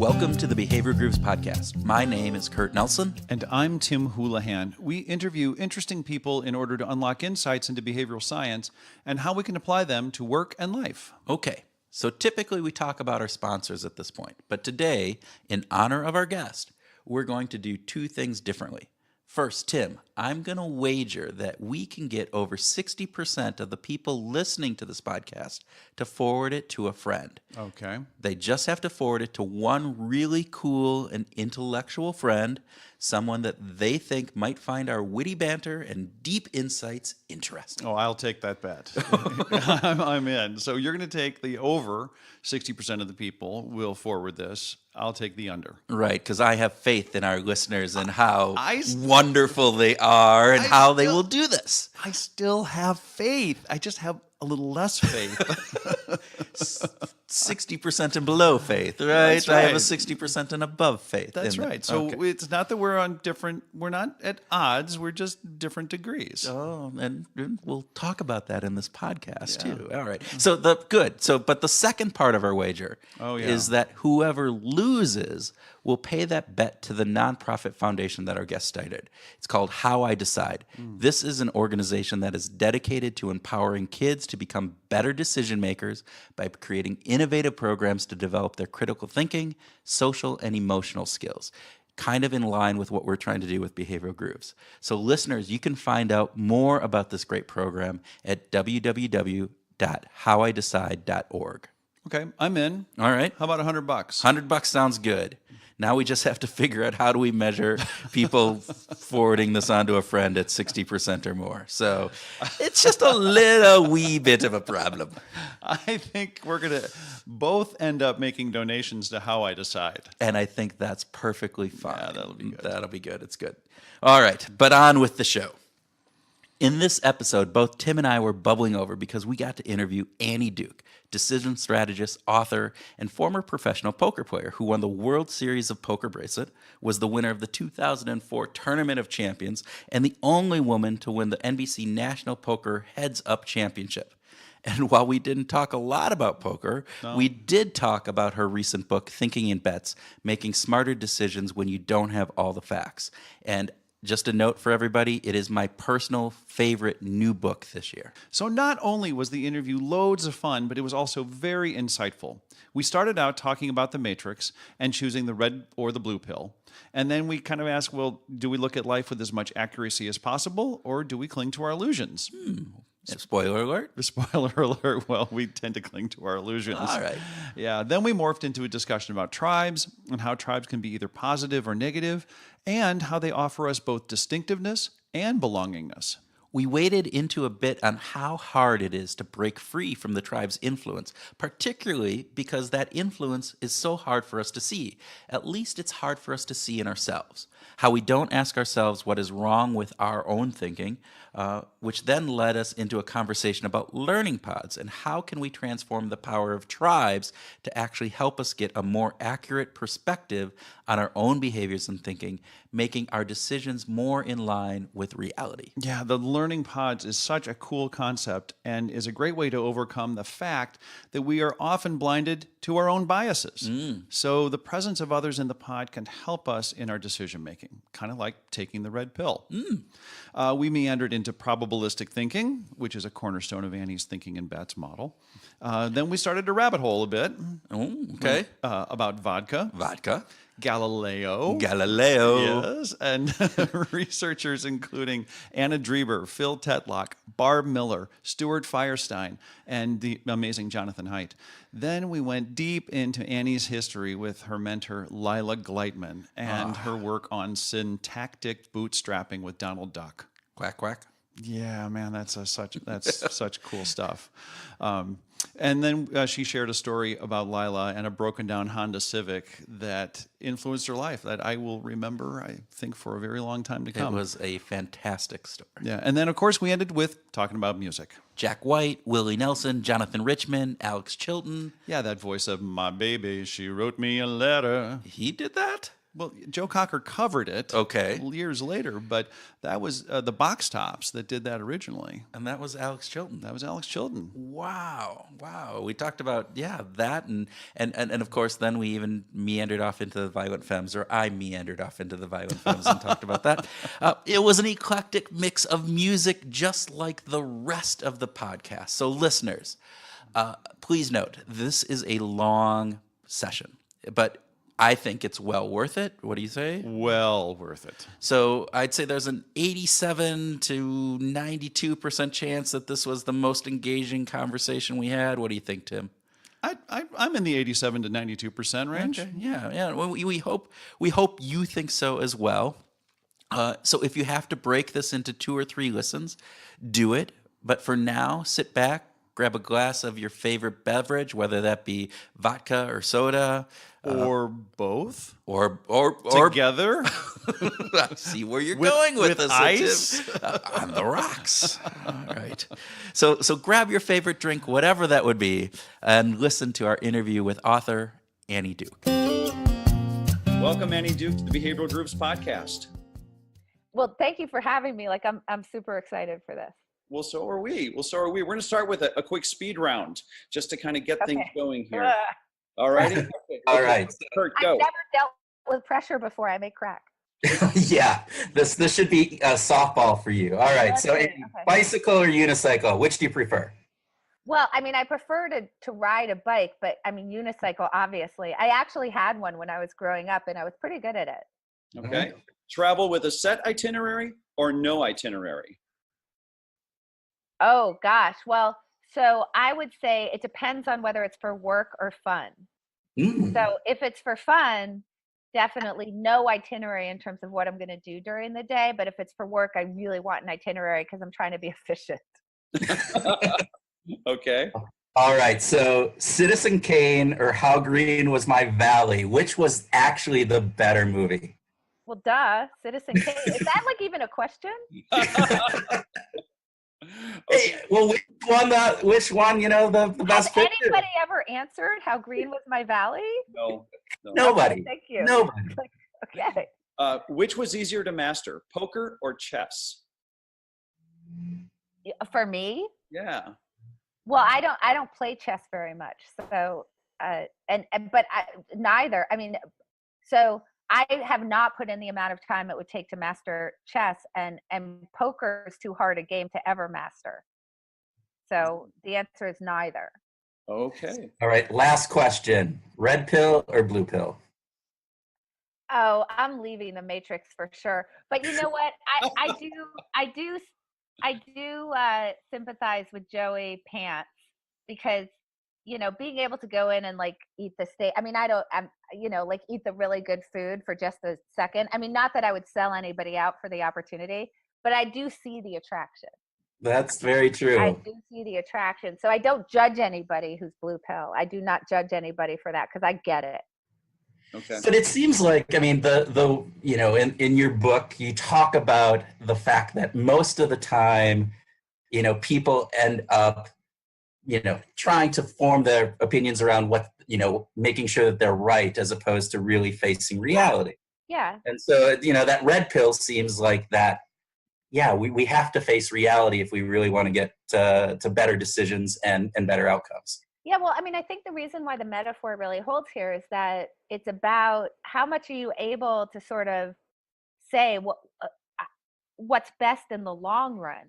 Welcome to the Behavior Grooves Podcast. My name is Kurt Nelson. And I'm Tim Houlihan. We interview interesting people in order to unlock insights into behavioral science and how we can apply them to work and life. Okay, so typically we talk about our sponsors at this point, but today, in honor of our guest, we're going to do two things differently. First, Tim, I'm going to wager that we can get over 60% of the people listening to this podcast to forward it to a friend. Okay. They just have to forward it to one really cool and intellectual friend, someone that they think might find our witty banter and deep insights interesting. Oh, I'll take that bet. I'm in. So you're going to take the over 60% of the people will forward this. I'll take the under. Right, because I have faith in our listeners and how wonderful they are and how they will do this. I still have faith. I just have a little less faith. 60% and below faith, right? That's right. I have a 60% and above faith. That's right. So it's not that we're not at odds, we're just different degrees. Oh, and we'll talk about that in this podcast too. All right. Mm-hmm. But the second part of our wager is that whoever loses will pay that bet to the nonprofit foundation that our guest started. It's called How I Decide. This is an organization that is dedicated to empowering kids to become better decision makers by creating innovative programs to develop their critical thinking, social, and emotional skills. Kind of in line with what we're trying to do with Behavioral Grooves. So listeners, you can find out more about this great program at www.howidecide.org. Okay, I'm in. All right. How about $100? $100 sounds good. Now we just have to figure out how do we measure people forwarding this onto a friend at 60% or more. So it's just a little wee bit of a problem. I think we're going to both end up making donations to How I Decide. And I think that's perfectly fine. Yeah, that'll be good. That'll be good. It's good. All right, but on with the show. In this episode, both Tim and I were bubbling over because we got to interview Annie Duke, decision strategist, author, and former professional poker player who won the World Series of Poker Bracelet, was the winner of the 2004 Tournament of Champions, and the only woman to win the NBC National Poker Heads Up Championship. And while we didn't talk a lot about poker, we did talk about her recent book, Thinking in Bets, Making Smarter Decisions When You Don't Have All the Facts. And just a note for everybody, it is my personal favorite new book this year. So not only was the interview loads of fun, but it was also very insightful. We started out talking about the Matrix and choosing the red or the blue pill. And then we kind of asked, well, do we look at life with as much accuracy as possible, or do we cling to our illusions? Spoiler alert. Spoiler alert. Well, we tend to cling to our illusions. All right. Yeah. Then we morphed into a discussion about tribes and how tribes can be either positive or negative, and how they offer us both distinctiveness and belongingness. We waded into a bit on how hard it is to break free from the tribe's influence, particularly because that influence is so hard for us to see. At least it's hard for us to see in ourselves. How we don't ask ourselves what is wrong with our own thinking, which then led us into a conversation about learning pods and how can we transform the power of tribes to actually help us get a more accurate perspective on our own behaviors and thinking, making our decisions more in line with reality. Yeah, the learning pods is such a cool concept and is a great way to overcome the fact that we are often blinded to our own biases. So the presence of others in the pod can help us in our decision making, kind of like taking the red pill. We meandered into probabilistic thinking, which is a cornerstone of Annie's Thinking in Bets model. Then we started to rabbit hole a bit. Oh, okay. About vodka. Galileo. Yes, and researchers including Anna Dreber, Phil Tetlock, Barb Miller, Stuart Firestein, and the amazing Jonathan Haidt. Then we went deep into Annie's history with her mentor, Lila Gleitman, and her work on syntactic bootstrapping with Donald Duck. Quack, quack. Yeah, man, that's such cool stuff. And then she shared a story about Lila and a broken down Honda Civic that influenced her life that I will remember, I think, for a very long time to come. It was a fantastic story. Yeah, and then, of course, we ended with talking about music. Jack White, Willie Nelson, Jonathan Richman, Alex Chilton. Yeah, that voice of my baby, she wrote me a letter. He did that? Well, Joe Cocker covered it years later, but that was the Box Tops that did that originally. And that was Alex Chilton. That was Alex Chilton. Wow. We talked about, that. And of course, then we even meandered off into the Violent Femmes, or I meandered off into the Violent Femmes and talked about that. It was an eclectic mix of music, just like the rest of the podcast. So listeners, please note, this is a long session, but I think it's well worth it. What do you say? Well worth it. So I'd say there's an 87 to 92% chance that this was the most engaging conversation we had. What do you think, Tim? I'm in the 87 to 92% range. Okay. Yeah. Well, we hope you think so as well. So if you have to break this into 2 or 3 listens, do it. But for now, sit back, grab a glass of your favorite beverage, whether that be vodka or soda. Or both, or together. I see where you're going with this, ice on the rocks. All right, so grab your favorite drink, whatever that would be, and listen to our interview with author Annie Duke. Welcome, Annie Duke, to the Behavioral Grooves podcast. Well, thank you for having me. Like, I'm super excited for this. Well, so are we. We're going to start with a quick speed round just to kind of get things going here. All righty. Okay. All right. Kurt, go. I've never dealt with pressure before. I may crack. Yeah, this should be a softball for you. All right. So, bicycle or unicycle, which do you prefer? Well, I mean, I prefer to ride a bike, but I mean, unicycle, obviously. I actually had one when I was growing up, and I was pretty good at it. Okay. Travel with a set itinerary or no itinerary? Oh, gosh. Well, so I would say it depends on whether it's for work or fun. So if it's for fun, definitely no itinerary in terms of what I'm going to do during the day. But if it's for work, I really want an itinerary because I'm trying to be efficient. Okay. All right. So Citizen Kane or How Green Was My Valley, which was actually the better movie? Well, duh, Citizen Kane. Is that like even a question? Hey, well, which one, the best Has picture? anybody ever answered How Green Was My Valley? No. Nobody. Okay, thank you. Nobody. Okay. Which was easier to master, poker or chess? For me? Yeah. Well, I don't play chess very much. So, neither. I mean, so I have not put in the amount of time it would take to master chess, and poker is too hard a game to ever master. So the answer is neither. Okay. All right. Last question. Red pill or blue pill? Oh, I'm leaving the Matrix for sure. But you know what? I do sympathize with Joey Pants because, being able to go in and like eat the steak. I mean, like eat the really good food for just a second. I mean, not that I would sell anybody out for the opportunity, but I do see the attraction. That's very true. I do see the attraction. So I don't judge anybody who's blue pill. I do not judge anybody for that because I get it. Okay. But it seems like, I mean, in your book, you talk about the fact that most of the time, people end up, trying to form their opinions around what, making sure that they're right as opposed to really facing reality. Yeah. And so, that red pill seems like that. Yeah, we have to face reality if we really want to get to better decisions and better outcomes. Yeah, well, I mean, I think the reason why the metaphor really holds here is that it's about how much are you able to sort of say what's best in the long run,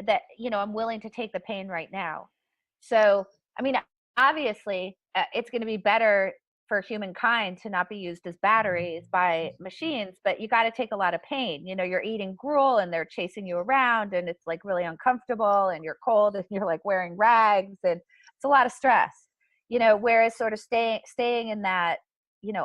that, I'm willing to take the pain right now. So, I mean, obviously, it's going to be better for humankind to not be used as batteries by machines, but you got to take a lot of pain. You're eating gruel and they're chasing you around and it's like really uncomfortable and you're cold and you're like wearing rags and it's a lot of stress, whereas sort of staying in that,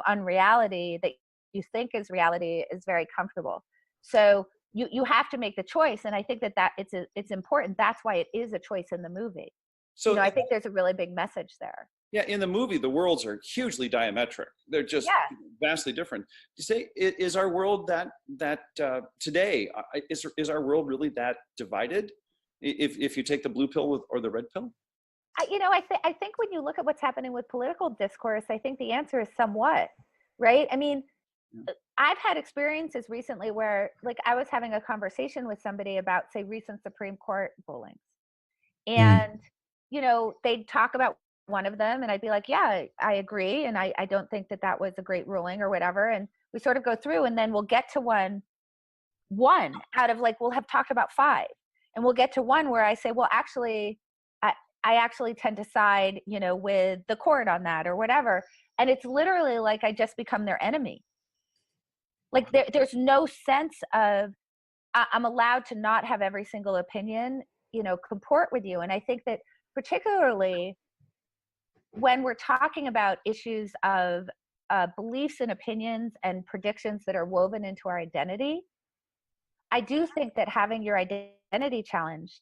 unreality that you think is reality is very comfortable. So you have to make the choice. And I think that it's important. That's why it is a choice in the movie. So I think there's a really big message there. Yeah, in the movie, the worlds are hugely diametric. They're just vastly different. You say, is our world that today? Is our world really that divided? If you take the blue pill or the red pill? I think when you look at what's happening with political discourse, I think the answer is somewhat, right? I mean, I've had experiences recently where, like, I was having a conversation with somebody about, say, recent Supreme Court rulings. And, you know, they'd talk about one of them and I'd be like, yeah, I agree. And I don't think that that was a great ruling or whatever. And we sort of go through and then we'll get to one out of, like, we'll have talked about 5. And we'll get to one where I say, well, actually, I actually tend to side, you know, with the court on that or whatever. And it's literally like I just become their enemy. Like there's no sense of I'm allowed to not have every single opinion, you know, comport with you. And I think that particularly when we're talking about issues of beliefs and opinions and predictions that are woven into our identity, I do think that having your identity challenged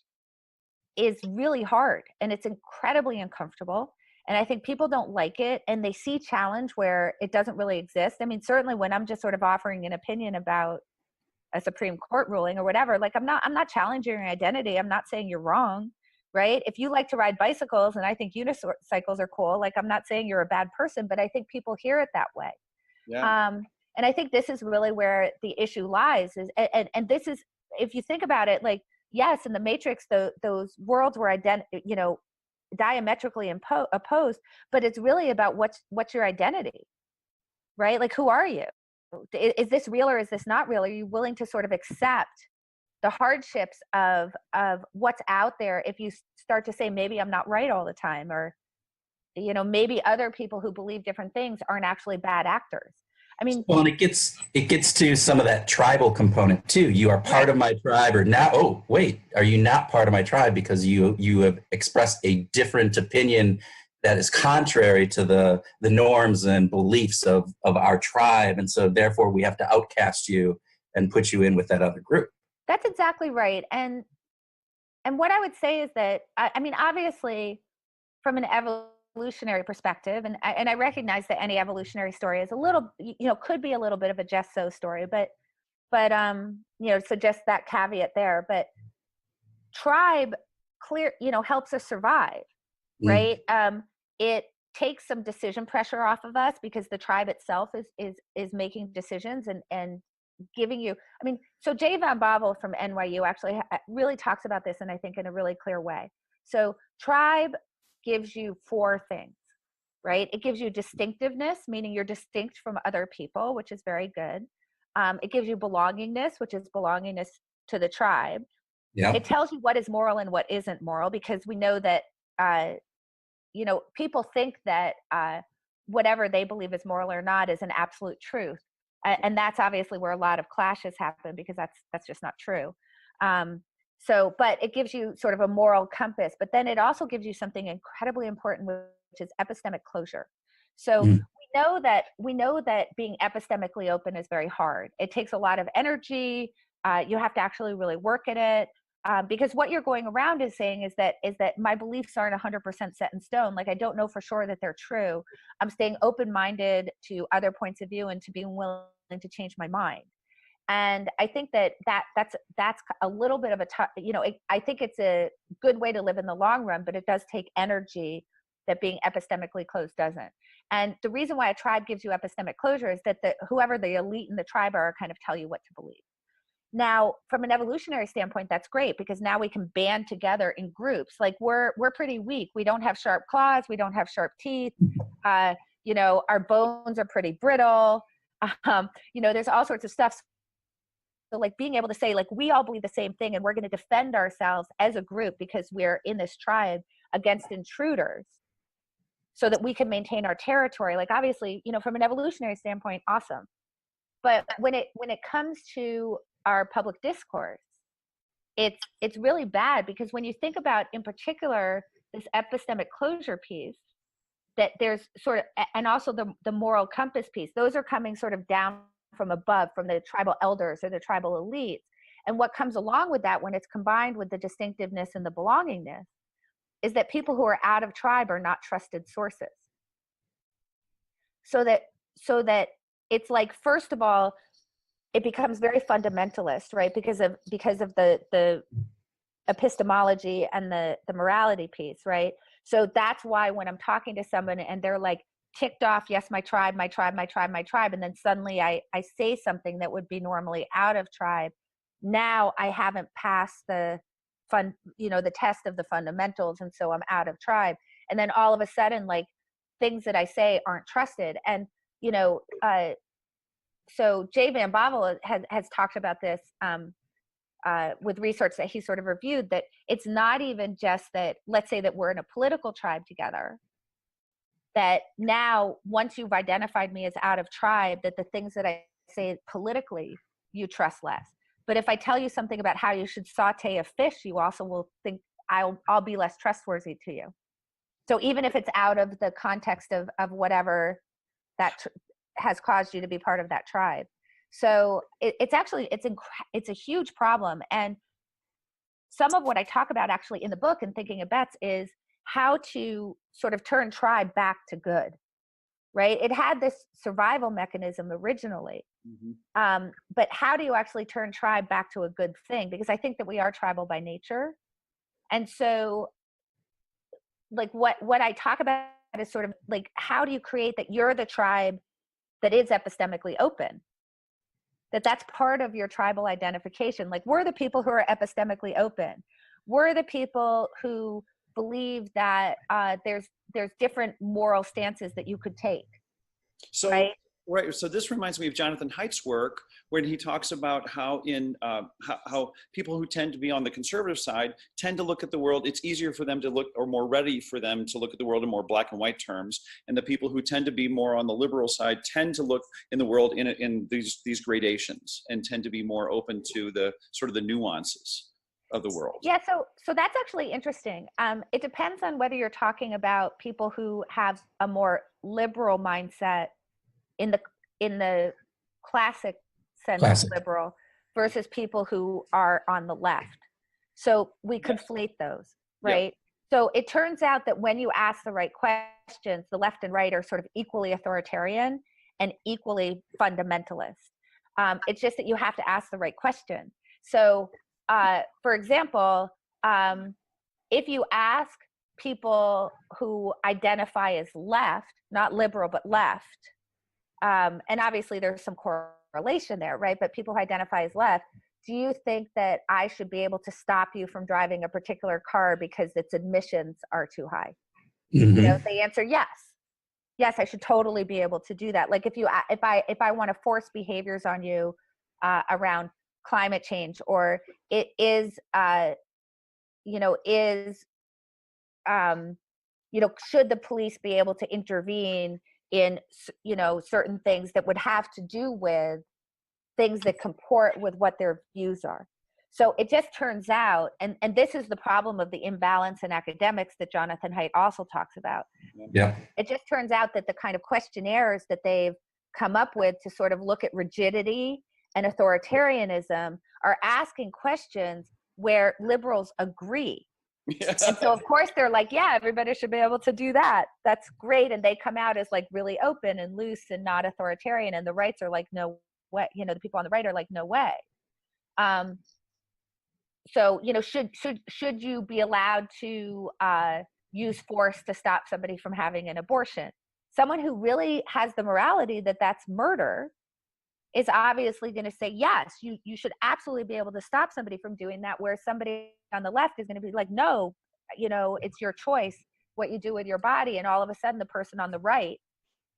is really hard and it's incredibly uncomfortable. And I think people don't like it and they see challenge where it doesn't really exist. I mean, certainly when I'm just sort of offering an opinion about a Supreme Court ruling or whatever, like I'm not challenging your identity. I'm not saying you're wrong, right? If you like to ride bicycles and I think unicycles are cool, like I'm not saying you're a bad person, but I think people hear it that way. Yeah. And I think this is really where the issue lies is, and this is, if you think about it, like, yes, in the Matrix, those worlds were diametrically opposed, but it's really about what's your identity, right? Like, who are you? Is this real or is this not real? Are you willing to sort of accept the hardships of what's out there if you start to say, maybe I'm not right all the time, or, you know, maybe other people who believe different things aren't actually bad actors? I mean, well, and it gets to some of that tribal component too. You are part of my tribe, or now, oh wait, are you not part of my tribe because you have expressed a different opinion that is contrary to the norms and beliefs of our tribe, and so therefore we have to outcast you and put you in with that other group. That's exactly right. And what I would say is that I mean, obviously, from an evolutionary perspective, and I recognize that any evolutionary story is a little, you know, could be a little bit of a just so story, but you know, so just that caveat there. But tribe helps us survive, right? It takes some decision pressure off of us because the tribe itself is making decisions and giving you, I mean, so Jay Van Bavel from NYU actually really talks about this, and I think in a really clear way. So tribe gives you 4 things, right? It gives you distinctiveness, meaning you're distinct from other people, which is very good. It gives you belongingness, which is belongingness to the tribe. Yeah. It tells you what is moral and what isn't moral, because we know that, you know, people think that whatever they believe is moral or not is an absolute truth. And that's obviously where a lot of clashes happen, because that's just not true. But it gives you sort of a moral compass, but then it also gives you something incredibly important, which is epistemic closure. So we know that being epistemically open is very hard. It takes a lot of energy. You have to actually really work at it. Because what you're going around is saying is that my beliefs aren't 100% set in stone. Like, I don't know for sure that they're true. I'm staying open-minded to other points of view and to being willing to change my mind. And I think that's a little bit of a I think it's a good way to live in the long run, but it does take energy that being epistemically closed doesn't. And the reason why a tribe gives you epistemic closure is that whoever the elite in the tribe are kind of tell you what to believe. Now, from an evolutionary standpoint, that's great, because now we can band together in groups. Like, we're pretty weak. We don't have sharp claws. We don't have sharp teeth. You know, our bones are pretty brittle. You know, there's all sorts of stuff. So, like, being able to say, like, we all believe the same thing and we're going to defend ourselves as a group because we're in this tribe against intruders so that we can maintain our territory. Like, obviously, you know, from an evolutionary standpoint, awesome. But when it comes to our public discourse, it's really bad, because when you think about, in particular, this epistemic closure piece, that there's sort of, and also the moral compass piece, those are coming sort of down from above, from the tribal elders or the tribal elites. And what comes along with that, when it's combined with the distinctiveness and the belongingness, is that people who are out of tribe are not trusted sources. So that it's like, first of all, it becomes very fundamentalist, right? Because of the epistemology and the morality piece, right? So that's why when I'm talking to someone and they're like, ticked off, yes, my tribe, my tribe, my tribe, my tribe. And then suddenly I say something that would be normally out of tribe. Now I haven't passed the the test of the fundamentals. And so I'm out of tribe. And then all of a sudden, like, things that I say aren't trusted. And, so Jay Van Bovel has talked about this with research that he sort of reviewed, that it's not even just that, let's say that we're in a political tribe together, that now once you've identified me as out of tribe, that the things that I say politically, you trust less. But if I tell you something about how you should saute a fish, you also will think I'll be less trustworthy to you. So even if it's out of the context of whatever that has caused you to be part of that tribe. So it's a huge problem. And some of what I talk about actually in the book and Thinking of Bets is how to sort of turn tribe back to good, right? It had this survival mechanism originally. Mm-hmm. But how do you actually turn tribe back to a good thing? Because I think that we are tribal by nature. And so, like, what I talk about is sort of like, how do you create that you're the tribe that is epistemically open? That's part of your tribal identification. Like, we're the people who are epistemically open. We're the people who believe that there's different moral stances that you could take. So, right? Right. So this reminds me of Jonathan Haidt's work, when he talks about how how people who tend to be on the conservative side tend to look at the world. It's easier for them to look, or more ready for them to look at the world in more black and white terms. And the people who tend to be more on the liberal side tend to look in the world in these gradations, and tend to be more open to the sort of the nuances of the world. Yeah. So that's actually interesting. It depends on whether you're talking about people who have a more liberal mindset in the classic sense of liberal, versus people who are on the left. So we conflate those, right? Yeah. So it turns out that when you ask the right questions, the left and right are sort of equally authoritarian and equally fundamentalist. It's just that you have to ask the right question. So, for example, if you ask people who identify as left, not liberal, but left, and obviously there's some correlation there, right? But people who identify as left, do you think that I should be able to stop you from driving a particular car because its emissions are too high? Mm-hmm. If they answer yes, I should totally be able to do that. Like, if I want to force behaviors on you around climate change, or it is, should the police be able to intervene in, certain things that would have to do with things that comport with what their views are. So it just turns out, and this is the problem of the imbalance in academics that Jonathan Haidt also talks about. Yeah. It just turns out that the kind of questionnaires that they've come up with to sort of look at rigidity and authoritarianism are asking questions where liberals agree. Yeah. And so, of course, they're like, yeah, everybody should be able to do that. That's great. And they come out as like really open and loose and not authoritarian. And the rights are like, no way. The people on the right are like, no way. So, should you be allowed to use force to stop somebody from having an abortion? Someone who really has the morality that that's murder is obviously going to say, yes, you should absolutely be able to stop somebody from doing that, where somebody on the left is going to be like, no, it's your choice what you do with your body. And all of a sudden the person on the right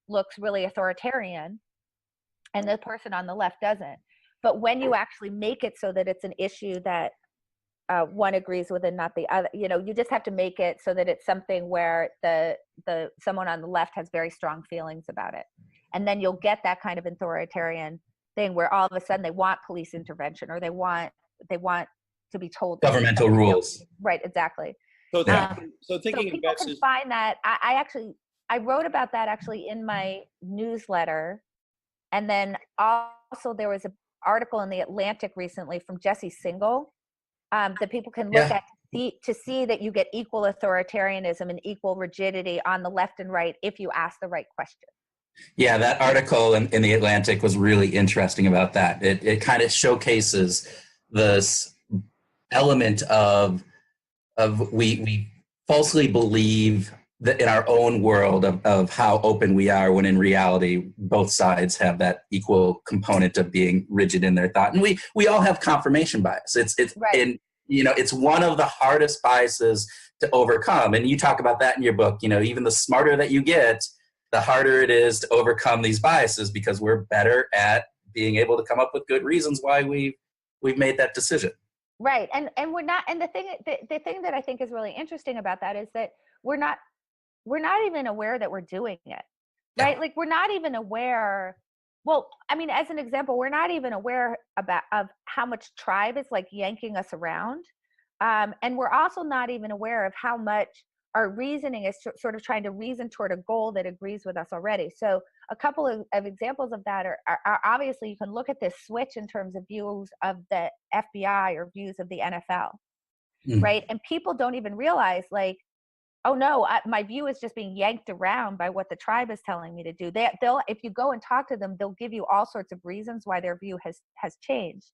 looks really authoritarian and the person on the left doesn't. But when you actually make it so that it's an issue that one agrees with and not the other, you just have to make it so that it's something where the someone on the left has very strong feelings about it. And then you'll get that kind of authoritarian thing where all of a sudden they want police intervention, or they want to be told governmental rules. Right, exactly. So thinking people can find that. I wrote about that actually in my newsletter, and then also there was an article in the Atlantic recently from Jesse Singal that people can look at to see that you get equal authoritarianism and equal rigidity on the left and right if you ask the right question. Yeah, that article in the Atlantic was really interesting about that. It kind of showcases this element of we falsely believe in our own world of how open we are, when in reality, both sides have that equal component of being rigid in their thought. And we all have confirmation bias. It's Right. and it's one of the hardest biases to overcome. And you talk about that in your book. Even the smarter that you get, the harder it is to overcome these biases, because we're better at being able to come up with good reasons why we've made that decision. Right. And we're not, and the thing that I think is really interesting about that is that we're not even aware that we're doing it, right? Yeah. Like, we're not even aware. Well, I mean, as an example, we're not even aware of how much tribe is like yanking us around. And we're also not even aware of how much our reasoning is sort of trying to reason toward a goal that agrees with us already. So a couple of examples of that are obviously, you can look at this switch in terms of views of the FBI or views of the NFL, right? And people don't even realize, like, oh no, my view is just being yanked around by what the tribe is telling me to do. They'll, if you go and talk to them, they'll give you all sorts of reasons why their view has changed.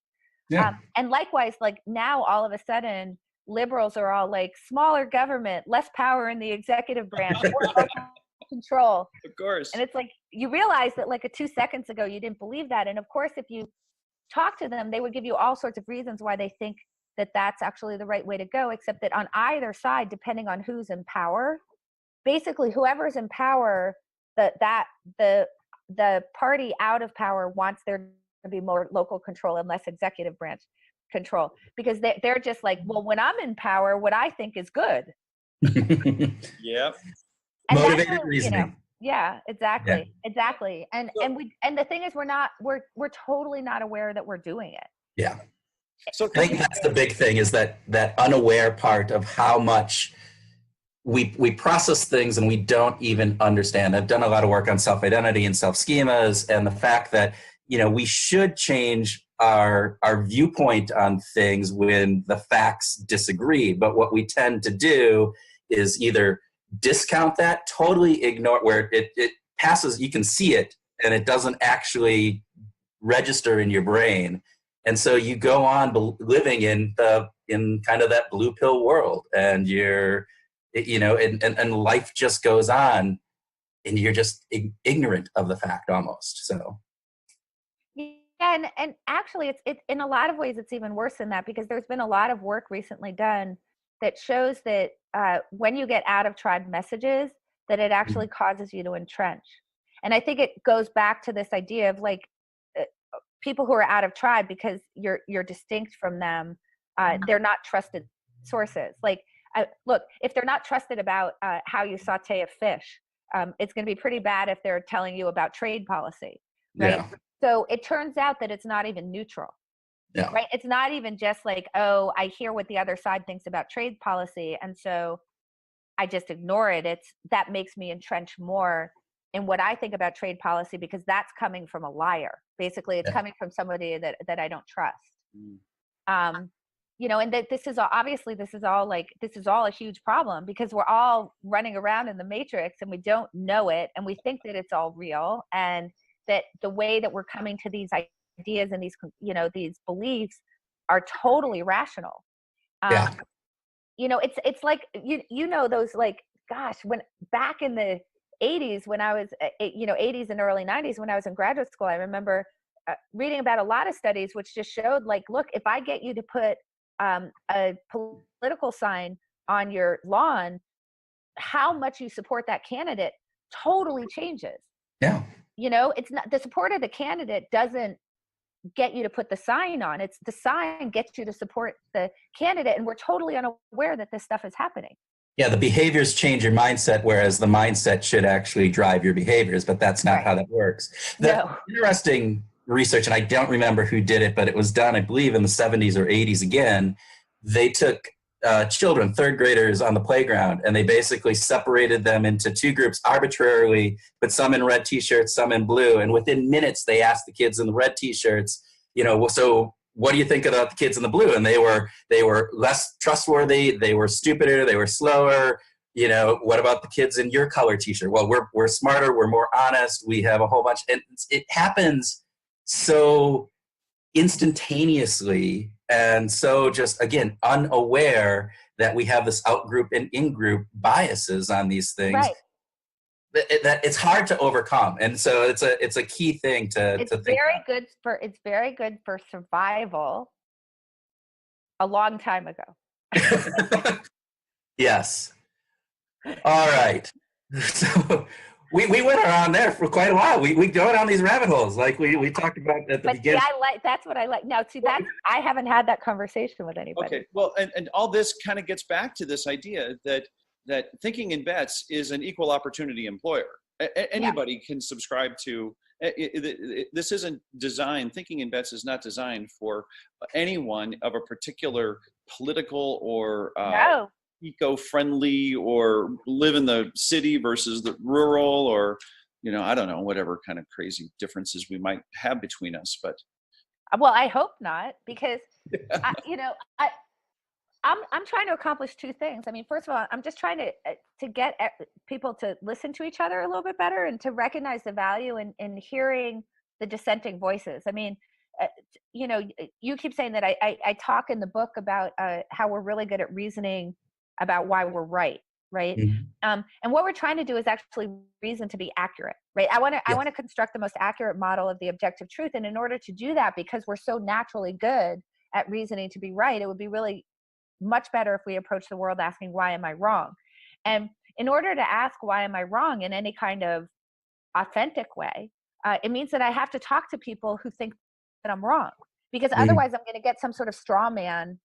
Yeah. And likewise, like, now all of a sudden, liberals are all like, smaller government, less power in the executive branch, more local control. Of course. And it's like, you realize that like 2 seconds ago, you didn't believe that. And of course, if you talk to them, they would give you all sorts of reasons why they think that that's actually the right way to go, except that on either side, depending on who's in power, basically whoever's in power, the party out of power wants there to be more local control and less executive branch control, because they're just like, well, when I'm in power, what I think is good. Yep. And Motivated reasoning. Yeah, exactly. Exactly. And the thing is, we're totally not aware that we're doing it. Yeah. So I think that's the big thing, is that unaware part of how much we process things and we don't even understand. I've done a lot of work on self-identity and self-schemas, and the fact that, we should change our viewpoint on things when the facts disagree. But what we tend to do is either discount that, totally ignore, where it passes, you can see it, and it doesn't actually register in your brain. And so you go on living in kind of that blue pill world, and and life just goes on, and you're just ignorant of the fact almost. So. Yeah, and actually, it's in a lot of ways, it's even worse than that, because there's been a lot of work recently done that shows that when you get out of tribe messages, that it actually causes you to entrench. And I think it goes back to this idea of like, people who are out of tribe, because you're distinct from them, they're not trusted sources. Like, look, if they're not trusted about how you saute a fish, it's going to be pretty bad if they're telling you about trade policy, right? Yeah. So it turns out that it's not even neutral, right? It's not even just like, oh, I hear what the other side thinks about trade policy, and so I just ignore it. That makes me entrench more in what I think about trade policy, because that's coming from a liar. Basically, it's coming from somebody that I don't trust. And that this is all a huge problem, because we're all running around in the matrix and we don't know it, and we think that it's all real, and that the way that we're coming to these ideas and these beliefs are totally rational. It's like, those, like, gosh, when back in the 80s, when I was, 80s and early 90s, when I was in graduate school, I remember reading about a lot of studies which just showed, like, look, if I get you to put a political sign on your lawn, how much you support that candidate totally changes. Yeah. It's not the support of the candidate doesn't get you to put the sign on. It's the sign gets you to support the candidate, and we're totally unaware that this stuff is happening. Yeah, the behaviors change your mindset, whereas the mindset should actually drive your behaviors, but that's not how that works. The interesting research, and I don't remember who did it, but it was done, I believe, in the 70s or 80s again. They took children, third graders, on the playground, and they basically separated them into two groups arbitrarily, put some in red t-shirts, some in blue, and within minutes they asked the kids in the red t-shirts, so what do you think about the kids in the blue? And they were less trustworthy, they were stupider, they were slower. What about the kids in your color t-shirt? Well, we're smarter, we're more honest, we have a whole bunch, and it happens so instantaneously and so just, again, unaware that we have this out-group and in-group biases on these things. Right. That it's hard to overcome, and so it's a key thing to think about. It's very good for survival a long time ago. Yes. All right. So we went around there for quite a while. We go down these rabbit holes like we talked about at the beginning. See, that's what I like. Now, see, I haven't had that conversation with anybody. Okay. Well, and all this kind of gets back to this idea that thinking in bets is an equal opportunity employer. Anybody can subscribe to. This isn't designed. Thinking in bets is not designed for anyone of a particular political or No. eco-friendly, or live in the city versus the rural, or I don't know, whatever kind of crazy differences we might have between us. But well, I hope not, because I'm trying to accomplish two things. I mean, first of all, I'm just trying to get people to listen to each other a little bit better and to recognize the value in hearing the dissenting voices. I mean, you keep saying that I talk in the book about how we're really good at reasoning about why we're right. Mm-hmm. And what we're trying to do is actually reason to be accurate, right? I want to construct the most accurate model of the objective truth. And in order to do that, because we're so naturally good at reasoning to be right, it would be really much better if we approach the world asking, why am I wrong? And in order to ask, why am I wrong, in any kind of authentic way, it means that I have to talk to people who think that I'm wrong, because otherwise I'm going to get some sort of straw man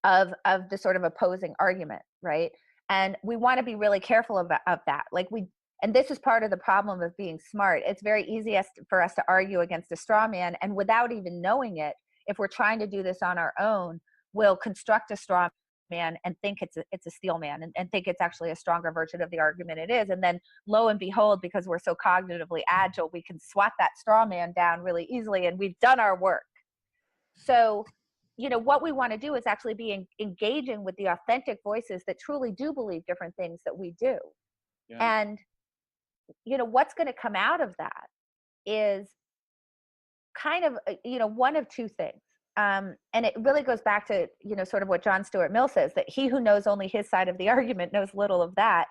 of the sort of opposing argument, right? And we want to be really careful of that. And this is part of the problem of being smart. It's very easy for us to argue against a straw man, and without even knowing it, if we're trying to do this on our own, we'll construct a straw man and think it's a steel man, and think it's actually a stronger version of the argument it is. And then lo and behold, because we're so cognitively agile, we can swat that straw man down really easily, and we've done our work. So, what we want to do is actually be engaging with the authentic voices that truly do believe different things that we do. Yeah. And, what's going to come out of that is kind of, one of two things. And it really goes back to, sort of what John Stuart Mill says, that he who knows only his side of the argument knows little of that.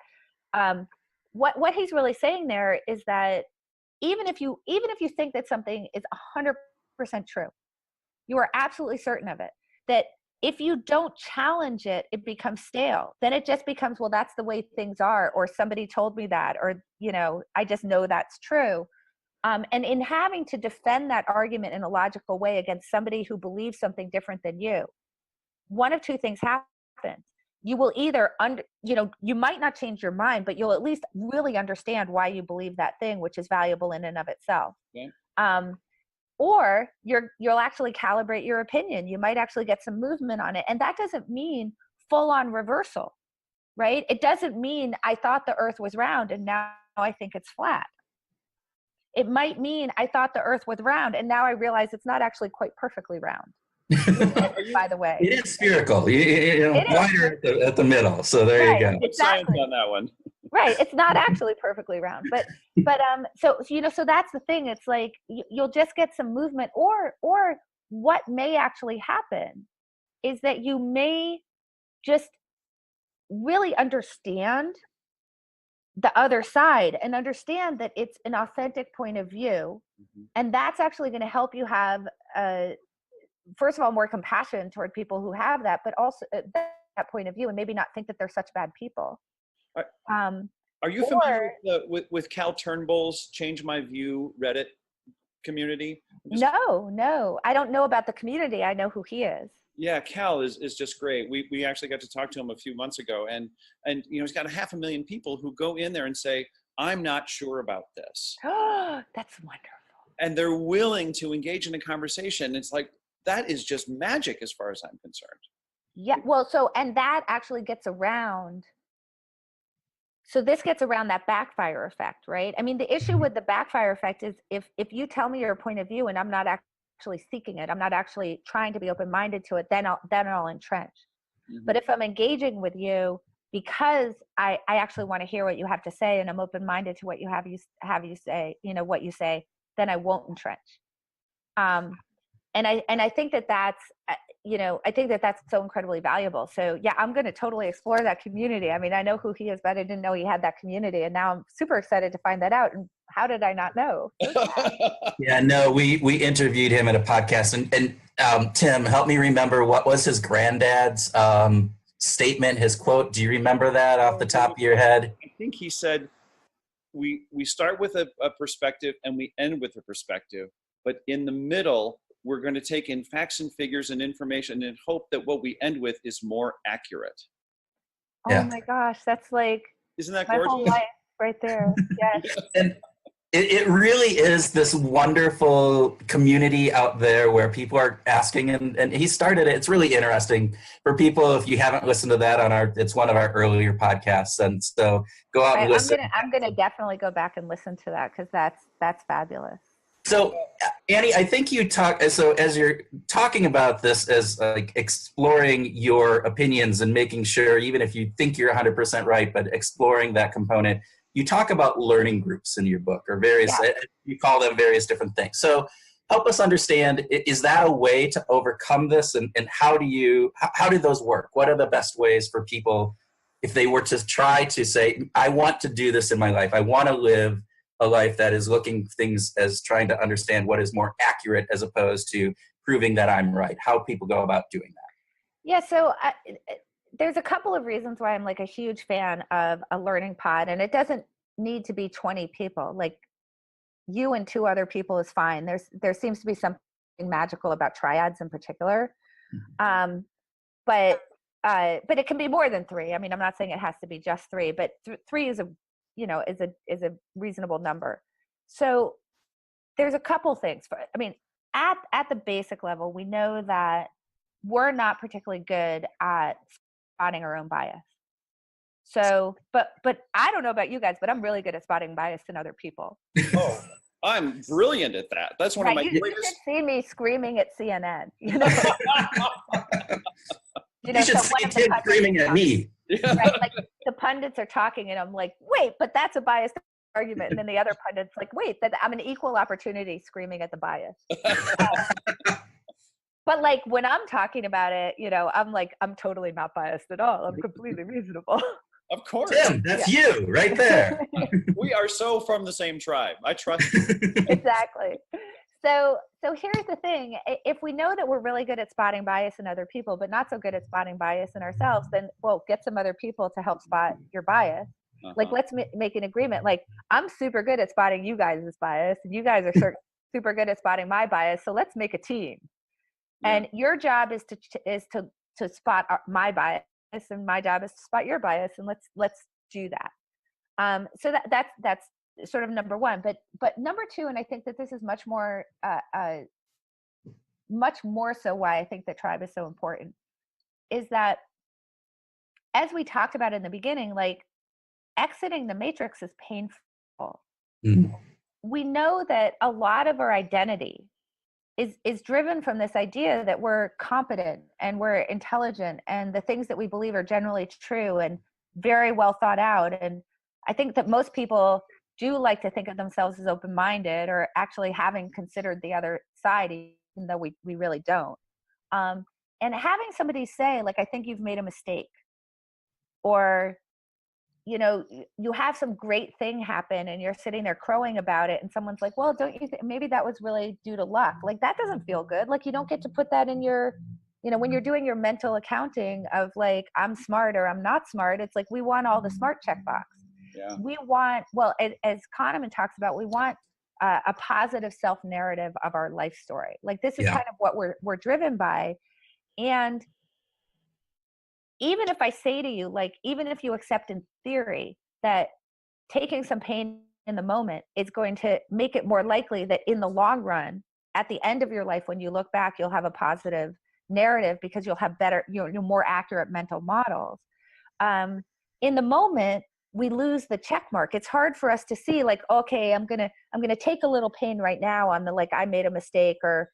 What he's really saying there is that even if you think that something is 100% true, you are absolutely certain of it, that if you don't challenge it, it becomes stale. Then it just becomes, well, that's the way things are, or somebody told me that, or, I just know that's true. And in having to defend that argument in a logical way against somebody who believes something different than you, one of two things happens. You will either, you might not change your mind, but you'll at least really understand why you believe that thing, which is valuable in and of itself. Yeah. Or you'll actually calibrate your opinion. You might actually get some movement on it. And that doesn't mean full on reversal, right? It doesn't mean I thought the earth was round and now I think it's flat. It might mean I thought the earth was round and now I realize it's not actually quite perfectly round. By the way, it is spherical. Wider at the middle. So there you go. Exactly. Science on that one. Right. It's not actually perfectly round, but so that's the thing. It's like you'll just get some movement, or what may actually happen is that you may just really understand the other side and understand that it's an authentic point of view. Mm-hmm. And that's actually going to help you have, first of all, more compassion toward people who have that, but also that point of view, and maybe not think that they're such bad people. Are you familiar with Cal Turnbull's Change My View Reddit community? No. I don't know about the community. I know who he is. Yeah, Cal is just great. We actually got to talk to him a few months ago, and he's got 500,000 people who go in there and say, I'm not sure about this. Oh, that's wonderful. And they're willing to engage in a conversation. It's like, that is just magic as far as I'm concerned. Yeah, well, and that actually gets around. So this gets around that backfire effect, right? I mean, the issue with the backfire effect is if you tell me your point of view and I'm not actually seeking it, I'm not actually trying to be open-minded to it, then I'll entrench. Mm-hmm. But if I'm engaging with you because I actually want to hear what you have to say and I'm open-minded to what you say, what you say, then I won't entrench. I think that that's, I think that that's so incredibly valuable. So yeah, I'm going to totally explore that community. I mean, I know who he is, but I didn't know he had that community. And now I'm super excited to find that out. And how did I not know? Yeah, no, we interviewed him at a podcast, and Tim, help me remember, what was his granddad's statement, his quote? Do you remember that off the top of your head? I think he said, we start with a perspective and we end with a perspective, but in the middle, we're going to take in facts and figures and information and hope that what we end with is more accurate. Oh my gosh, that's like, isn't that my gorgeous? whole life right there. Yes. And it really is this wonderful community out there where people are asking, and he started it. It's really interesting for people. If you haven't listened to that it's one of our earlier podcasts. And so go out and listen. I'm going to definitely go back and listen to that, because that's fabulous. So Annie, I think you so as you're talking about this as like exploring your opinions and making sure, even if you think you're 100% right, but exploring that component, you talk about learning groups in your book, or various, you call them various different things. So help us understand, is that a way to overcome this? And how do those work? What are the best ways for people, if they were to try to say, I want to do this in my life, I want to live a life that is looking things as trying to understand what is more accurate as opposed to proving that I'm right, how people go about doing that? Yeah, so there's a couple of reasons why I'm like a huge fan of a learning pod, and it doesn't need to be 20 people. Like, you and 2 other people is fine. There seems to be something magical about triads in particular. But it can be more than 3. I mean, I'm not saying it has to be just 3, but 3 is a reasonable number. So there's a couple things. At the basic level, we know that we're not particularly good at spotting our own bias. So, but I don't know about you guys, but I'm really good at spotting bias in other people. Oh, I'm brilliant at that. That's one of my You greatest. should see me screaming at CNN. You should see Tim screaming at me. Right, like the pundits are talking, and I'm like, wait, but that's a biased argument. And then the other pundit's like, wait, that I'm an equal opportunity screaming at the bias. But like when I'm talking about it, I'm like, I'm totally not biased at all. I'm completely reasonable. Of course. Tim, that's you right there. We are so from the same tribe. I trust you. Exactly. So here's the thing. If we know that we're really good at spotting bias in other people, but not so good at spotting bias in ourselves, then, well, get some other people to help spot your bias. Like, let's make an agreement. Like, I'm super good at spotting you guys' bias, and you guys are super good at spotting my bias. So let's make a team. Yeah. And your job is to spot my bias, and my job is to spot your bias, and let's do that. So that's sort of number one. But number two, and I think that this is much more so why I think that tribe is so important, is that, as we talked about in the beginning, like, exiting the matrix is painful. Mm-hmm. We know that a lot of our identity is driven from this idea that we're competent and we're intelligent, and the things that we believe are generally true and very well thought out. And I think that most people do like to think of themselves as open-minded, or actually having considered the other side, even though we really don't. And having somebody say, like, I think you've made a mistake, or, you have some great thing happen and you're sitting there crowing about it, and someone's like, well, don't you think maybe that was really due to luck? Like, that doesn't feel good. Like, you don't get to put that in your, when you're doing your mental accounting of, like, I'm smart or I'm not smart. It's like, we want all the smart checkbox. Yeah. We want, well, as Kahneman talks about, we want a positive self-narrative of our life story. Like, this is kind of what we're driven by. And even if I say to you, like, even if you accept in theory that taking some pain in the moment is going to make it more likely that in the long run, at the end of your life, when you look back, you'll have a positive narrative because you'll have better, more accurate mental models. In the moment, we lose the check mark. It's hard for us to see, like, okay, I'm gonna take a little pain right now on the, like, I made a mistake, or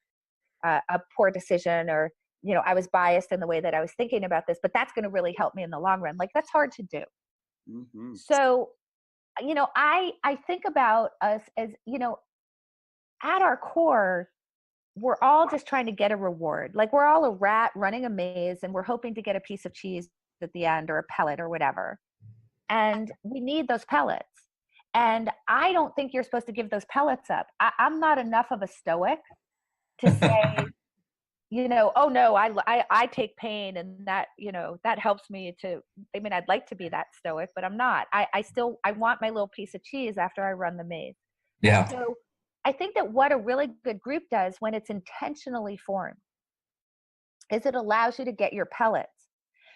a poor decision, or I was biased in the way that I was thinking about this, but that's going to really help me in the long run. Like, that's hard to do. Mm-hmm. So, I think about us as, at our core, we're all just trying to get a reward. Like we're all a rat running a maze and we're hoping to get a piece of cheese at the end or a pellet or whatever. And we need those pellets. And I don't think you're supposed to give those pellets up. I'm not enough of a stoic to say, you know, oh no, I take pain and that, you know, that helps me to, I mean, I'd like to be that stoic, but I'm not. I want my little piece of cheese after I run the maze. Yeah. So I think that what a really good group does when it's intentionally formed is it allows you to get your pellets.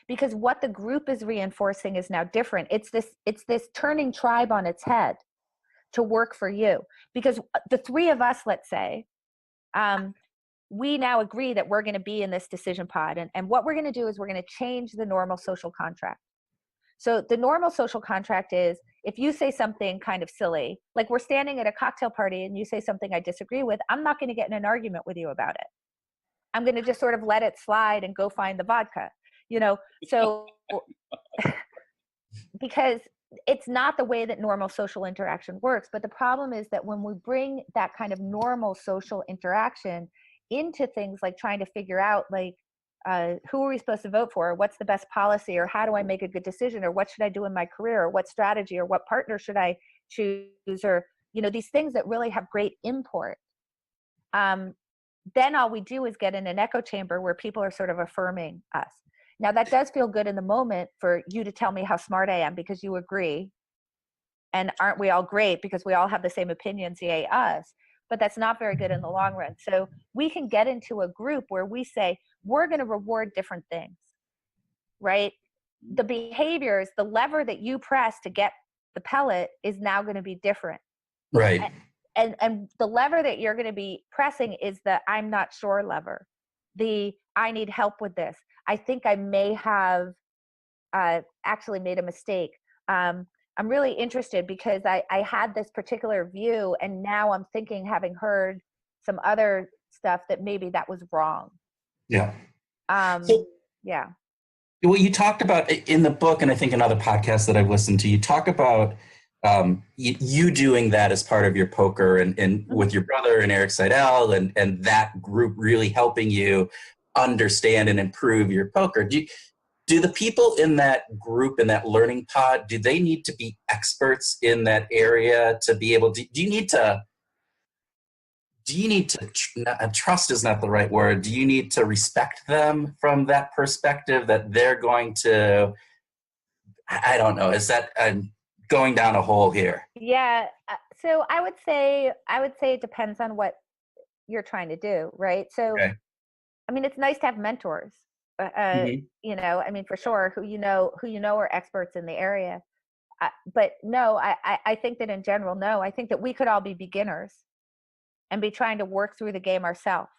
Because what the group is reinforcing is now different. It's this turning tribe on its head to work for you. Because the three of us, let's say, we now agree that we're going to be in this decision pod. And what we're going to do is we're going to change the normal social contract. So the normal social contract is if you say something kind of silly, like we're standing at a cocktail party and you say something I disagree with, I'm not going to get in an argument with you about it. I'm going to just sort of let it slide and go find the vodka. You know, so because it's not the way that normal social interaction works. But the problem is that when we bring that kind of normal social interaction into things like trying to figure out like, who are we supposed to vote for? Or what's the best policy? Or how do I make a good decision? Or what should I do in my career? Or what strategy? Or what partner should I choose? Or, you know, these things that really have great import. Then all we do is get in an echo chamber where people are sort of affirming us. Now that does feel good in the moment for you to tell me how smart I am because you agree. And aren't we all great because we all have the same opinions, yay us. But that's not very good in the long run. So we can get into a group where we say, we're going to reward different things, right? The behaviors, the lever that you press to get the pellet is now going to be different. Right. And the lever that you're going to be pressing is the I'm not sure lever. The I need help with this. I think I may have actually made a mistake. I'm really interested because I had this particular view and now I'm thinking, having heard some other stuff, that maybe that was wrong. Yeah. Yeah. Well, you talked about in the book, and I think in other podcasts that I've listened to, you talk about you doing that as part of your poker and with your brother and Eric Seidel and that group really helping you understand and improve your poker. Do the people in that group, in that learning pod, do they need to be experts in that area to be able to, do you need to trust is not the right word. Do you need to respect them from that perspective that they're going to, I don't know, is that going down a hole here? Yeah. So I would say it depends on what you're trying to do. Right. So, Okay. I mean, it's nice to have mentors, you know, I mean, for sure, who you know are experts in the area. But no, I think that in general, no, I think that we could all be beginners and be trying to work through the game ourselves.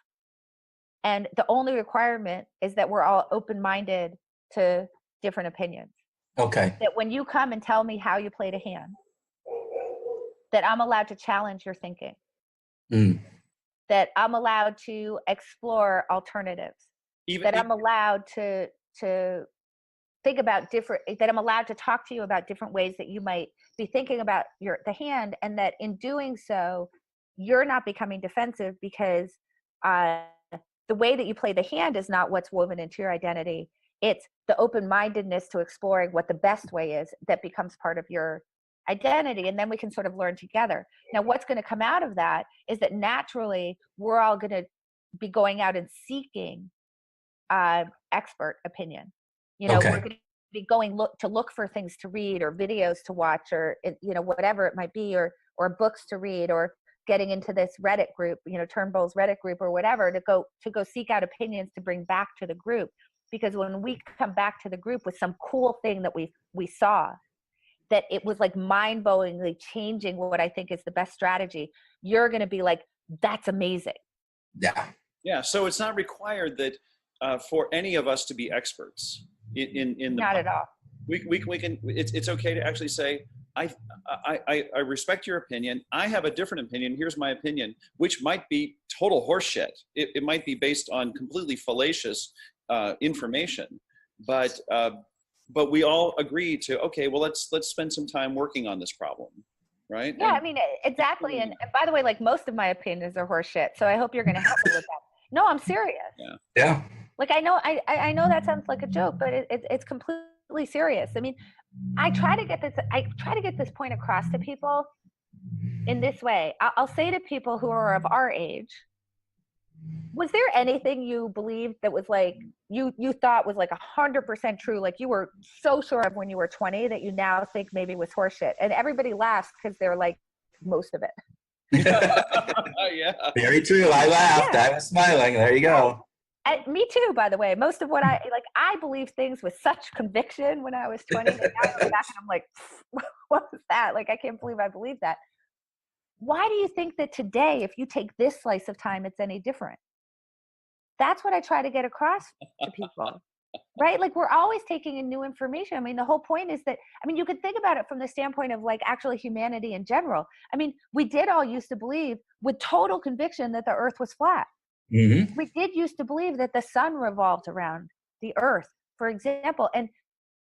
And the only requirement is that we're all open-minded to different opinions. Okay. That when you come and tell me how you played a hand, that I'm allowed to challenge your thinking. That I'm allowed to explore alternatives. That I'm allowed to think about that I'm allowed to talk to you about different ways that you might be thinking about the hand, and that in doing so, you're not becoming defensive because the way that you play the hand is not what's woven into your identity. It's the open-mindedness to exploring what the best way is that becomes part of your identity. And then we can sort of learn together. Now, what's going to come out of that is that naturally we're all going to be going out and seeking expert opinion. You know, we're going to be going to look for things to read or videos to watch or, you know, whatever it might be, or books to read, or getting into this Reddit group, you know, Turnbull's Reddit group or whatever, to go seek out opinions to bring back to the group. Because when we come back to the group with some cool thing that we saw, that it was like mind-blowingly changing what I think is the best strategy, you're going to be like, that's amazing. Yeah. Yeah. So it's not required that for any of us to be experts in the not at all. We can. It's okay to actually say, I respect your opinion. I have a different opinion. Here's my opinion, which might be total horseshit. It might be based on completely fallacious information, but we all agree to, okay, well, let's spend some time working on this problem, right? Yeah, I mean, exactly. And by the way, like most of my opinions are horseshit. So I hope you're going to help me with that. No, I'm serious. Yeah. Like I know that sounds like a joke, but it's completely serious. I mean, I try to get this point across to people in this way. I'll say to people who are of our age, was there anything you believed that was like you thought was like 100% true, like you were so sure of when you were 20 that you now think maybe was horseshit? And everybody laughs because they're like, most of it. Yeah. Very true. I laughed. I was smiling. There you go. Me too, by the way. Most of what I believed things with such conviction when I was 20 that now I look back and I'm like, what was that? Like, I can't believe I believed that. Why do you think that today, if you take this slice of time, it's any different? That's what I try to get across to people, right? Like, we're always taking in new information. I mean, the whole point is that, I mean, you could think about it from the standpoint of like actually humanity in general. I mean, we did all used to believe with total conviction that the earth was flat. Mm-hmm. We did used to believe that the sun revolved around the earth, for example. And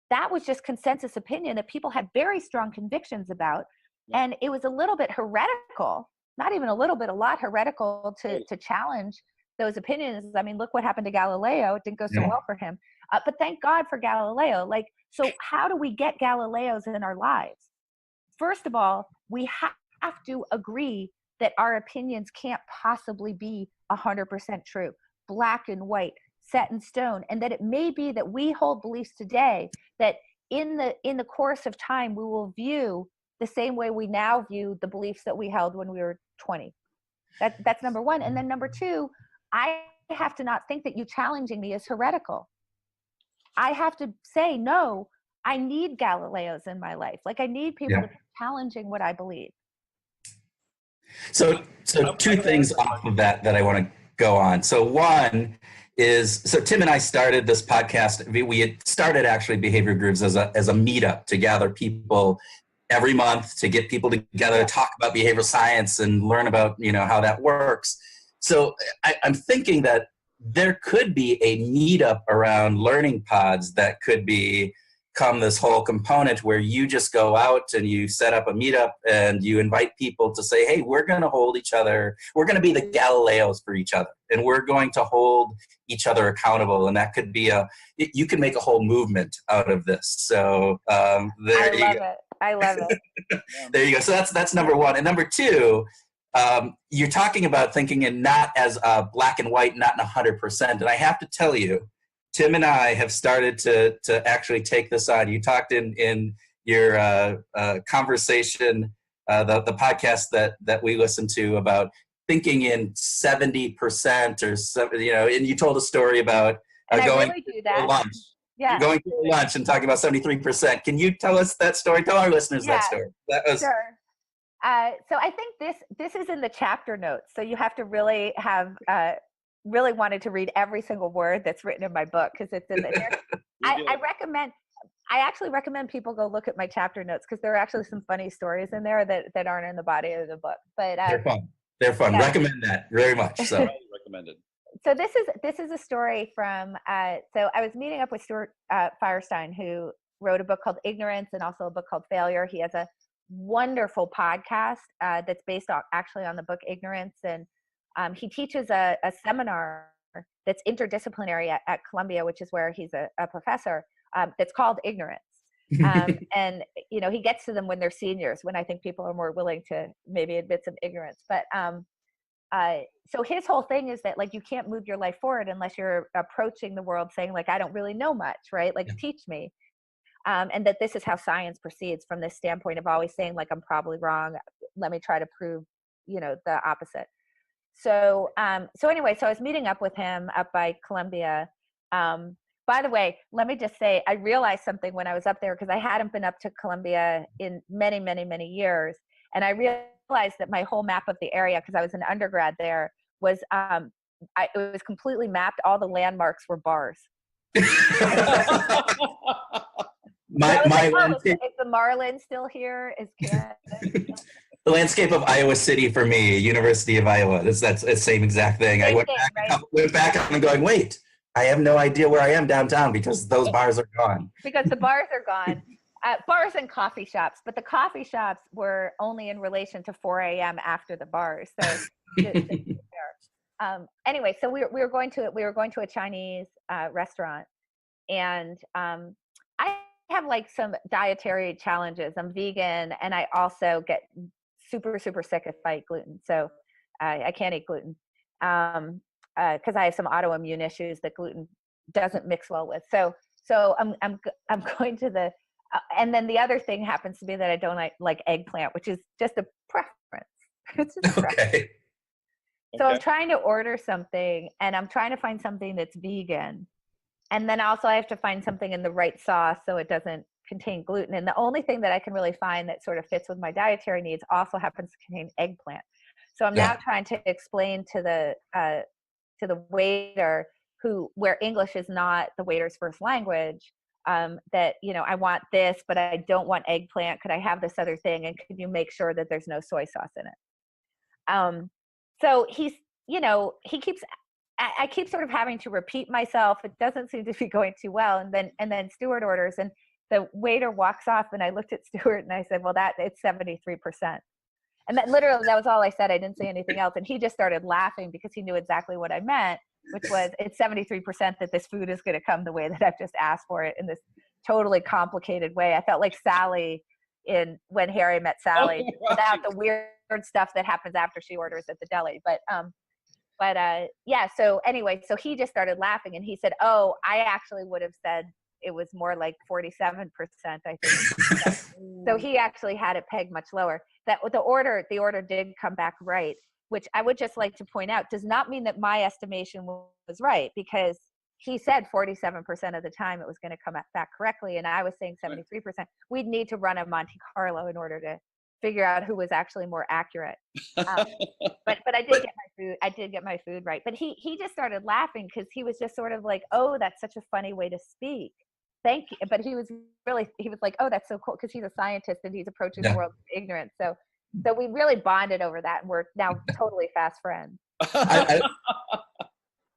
that was just consensus opinion that people had very strong convictions about. And it was a little bit heretical, not even a little bit, a lot heretical to challenge those opinions. I mean, look what happened to Galileo. It didn't go so well for him. But thank God for Galileo. Like, so how do we get Galileos in our lives? First of all, we have to agree that our opinions can't possibly be 100% true, black and white, set in stone, and that it may be that we hold beliefs today that in the course of time we will view the same way we now view the beliefs that we held when we were 20. That's number one. And then number two, I have to not think that you challenging me is heretical. I have to say, no, I need Galileos in my life. Like, I need people to be challenging what I believe. So two things off of that I want to go on. So one is, so Tim and I started this podcast. We had started actually Behavior Grooves as a meetup to gather people every month, to get people together to talk about behavioral science and learn about, how that works. So I'm thinking that there could be a meetup around learning pods that could become this whole component where you just go out and you set up a meetup and you invite people to say, hey, we're going to hold each other. We're going to be the Galileos for each other, and we're going to hold each other accountable. And that could be you can make a whole movement out of this. So there you go. I love it. There you go. So that's number one. And number two, you're talking about thinking in not as black and white, not in 100%. And I have to tell you, Tim and I have started to actually take this on. You talked in your conversation, the podcast that we listened to, about thinking in 70% or something, and you told a story about going to lunch. Yeah. You're going to lunch and talking about 73%. Can you tell us that story? Tell our listeners that story. Sure. So I think this is in the chapter notes. So you have to really have really wanted to read every single word that's written in my book, because it's in there. I actually recommend people go look at my chapter notes, because there are actually some funny stories in there that aren't in the body of the book. But they're fun. Yeah. Recommend that very much. So recommended. So this is a story from, so I was meeting up with Stuart Firestein, who wrote a book called Ignorance and also a book called Failure. He has a wonderful podcast that's based actually on the book Ignorance. And he teaches a seminar that's interdisciplinary at Columbia, which is where he's a professor, that's called Ignorance. And, he gets to them when they're seniors, when I think people are more willing to maybe admit some ignorance. But so his whole thing is that, like, you can't move your life forward unless you're approaching the world saying, like, I don't really know much, right? Like, teach me. And that this is how science proceeds, from this standpoint of always saying, like, I'm probably wrong. Let me try to prove, the opposite. So anyway, so I was meeting up with him up by Columbia. By the way, let me just say, I realized something when I was up there, because I hadn't been up to Columbia in many, many, many years. And I realized that my whole map of the area, because I was an undergrad there, was it was completely mapped. All the landmarks were bars. Is the Marlin still here? Is Canada? The landscape of Iowa City for me, University of Iowa. That's the same exact thing. I went back and I'm going, wait, I have no idea where I am downtown, because those bars are gone. Because the bars are gone. Bars and coffee shops, but the coffee shops were only in relation to 4 a.m. after the bars. So anyway, so we were going to a Chinese restaurant, and I have like some dietary challenges. I'm vegan, and I also get super sick if I eat gluten. So I can't eat gluten because I have some autoimmune issues that gluten doesn't mix well with. So I'm going to the and then the other thing happens to be that I don't like eggplant, which is just a preference. It's just a preference. Okay. So I'm trying to order something, and I'm trying to find something that's vegan. And then also I have to find something in the right sauce so it doesn't contain gluten. And the only thing that I can really find that sort of fits with my dietary needs also happens to contain eggplant. So I'm now trying to explain to the waiter where English is not the waiter's first language, that, I want this, but I don't want eggplant. Could I have this other thing? And could you make sure that there's no soy sauce in it? So he's, he keeps, I keep sort of having to repeat myself. It doesn't seem to be going too well. And then Stuart orders, and the waiter walks off, and I looked at Stuart and I said, well, it's 73%. And that literally, that was all I said. I didn't say anything else. And he just started laughing because he knew exactly what I meant, which was it's 73% that this food is going to come the way that I've just asked for it, in this totally complicated way. I felt like Sally in When Harry Met Sally, without the weird stuff that happens after she orders at the deli. But yeah. So anyway, so he just started laughing, and he said, oh, I actually would have said it was more like 47%, I think. So he actually had it pegged much lower. That the order did come back right, which I would just like to point out does not mean that my estimation was right, because he said 47% of the time it was going to come back correctly, and I was saying 73%. We'd need to run a Monte Carlo in order to figure out who was actually more accurate. But I did get my food. I did get my food right. But he just started laughing because he was just sort of like, oh, that's such a funny way to speak. Thank you. But he was like, oh, that's so cool, because he's a scientist and he's approaching the world with ignorance. So we really bonded over that, and we're now totally fast friends.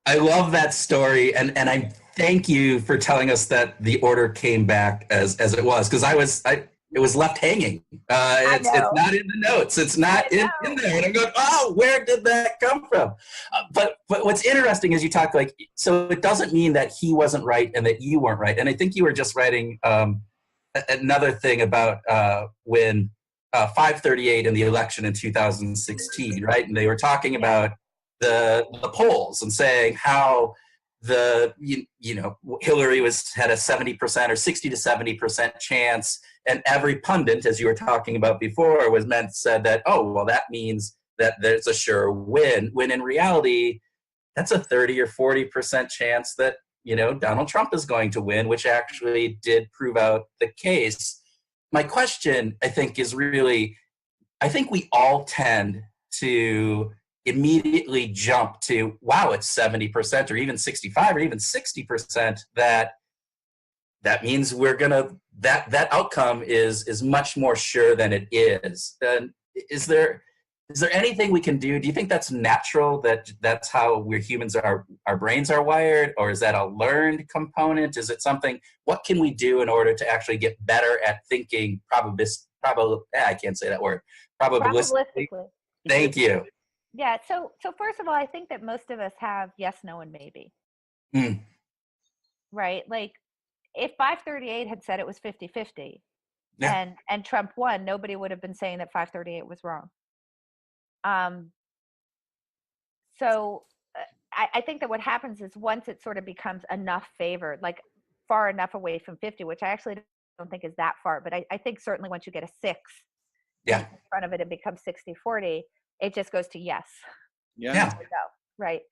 I love that story, and I thank you for telling us that the order came back as it was, because it was left hanging. It's not in the notes. It's not in there. And I'm going, oh, where did that come from? But what's interesting is you talk like, so it doesn't mean that he wasn't right and that you weren't right. And I think you were just writing another thing about when 538 in the election in 2016, right? And they were talking about the polls and saying how Hillary had a 70% or 60 to 70% chance, and every pundit, as you were talking about before, said that, oh, well, that means that there's a sure win, when in reality that's a 30 or 40% chance that Donald Trump is going to win, which actually did prove out the case. My question, I think, is really, I think we all tend to immediately jump to, wow, it's 70% or even 65 or even 60%, that means we're gonna, that outcome is much more sure than it is. And is there anything we can do? Do you think that's natural, that's how we're humans, our brains are wired, or is that a learned component? Is it something, what can we do in order to actually get better at thinking I can't say that word. Probabilistically. Thank you. Yeah. So first of all, I think that most of us have yes, no, and maybe. Right? Like, if 538 had said it was 50-50 and Trump won, nobody would have been saying that 538 was wrong. So I think that what happens is, once it sort of becomes enough favored, like far enough away from 50, which I actually don't think is that far, but I think certainly once you get a 6 in front of it, it becomes 60-40, it just goes to yes. Yeah. Go, right.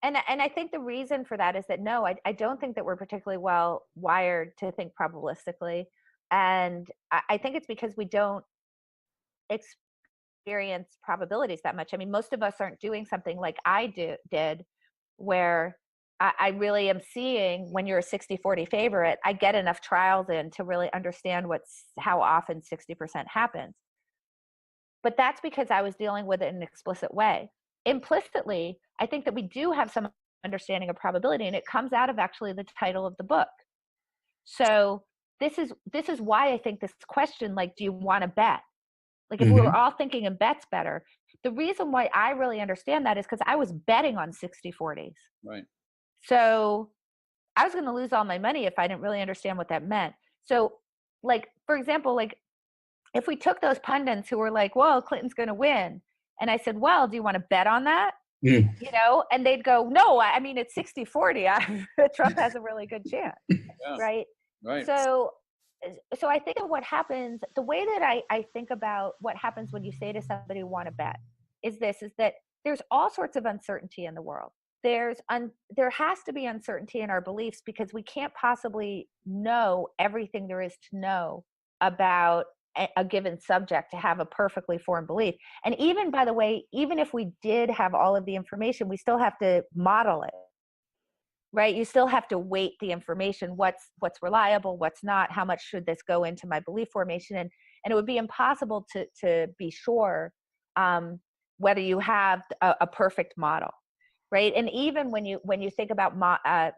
And I think the reason for that is that, no, I don't think that we're particularly well wired to think probabilistically. And I think it's because we don't experience probabilities that much. I mean, most of us aren't doing something like I did, where I really am seeing, when you're a 60-40 favorite, I get enough trials in to really understand how often 60% happens. But that's because I was dealing with it in an explicit way. Implicitly, I think that we do have some understanding of probability, and it comes out of actually the title of the book. So this is why I think this question, like, do you want to bet? Like, if we were all thinking in bets better, the reason why I really understand that is because I was betting on 60/40s. Right. So I was going to lose all my money if I didn't really understand what that meant. So, like, for example, like, if we took those pundits who were like, well, Clinton's going to win, and I said, well, do you want to bet on that? You know, and they'd go, no, I mean, it's 60/40. Trump has a really good chance. Yeah. Right. Right. So I think of what happens, the way that I think about what happens when you say to somebody, want to bet, is that there's all sorts of uncertainty in the world. There has to be uncertainty in our beliefs, because we can't possibly know everything there is to know about a given subject to have a perfectly formed belief. And even, by the way, even if we did have all of the information, we still have to model it, right? You still have to weight the information. What's reliable, what's not, how much should this go into my belief formation? And it would be impossible to be sure whether you have a perfect model, right? And even when you think about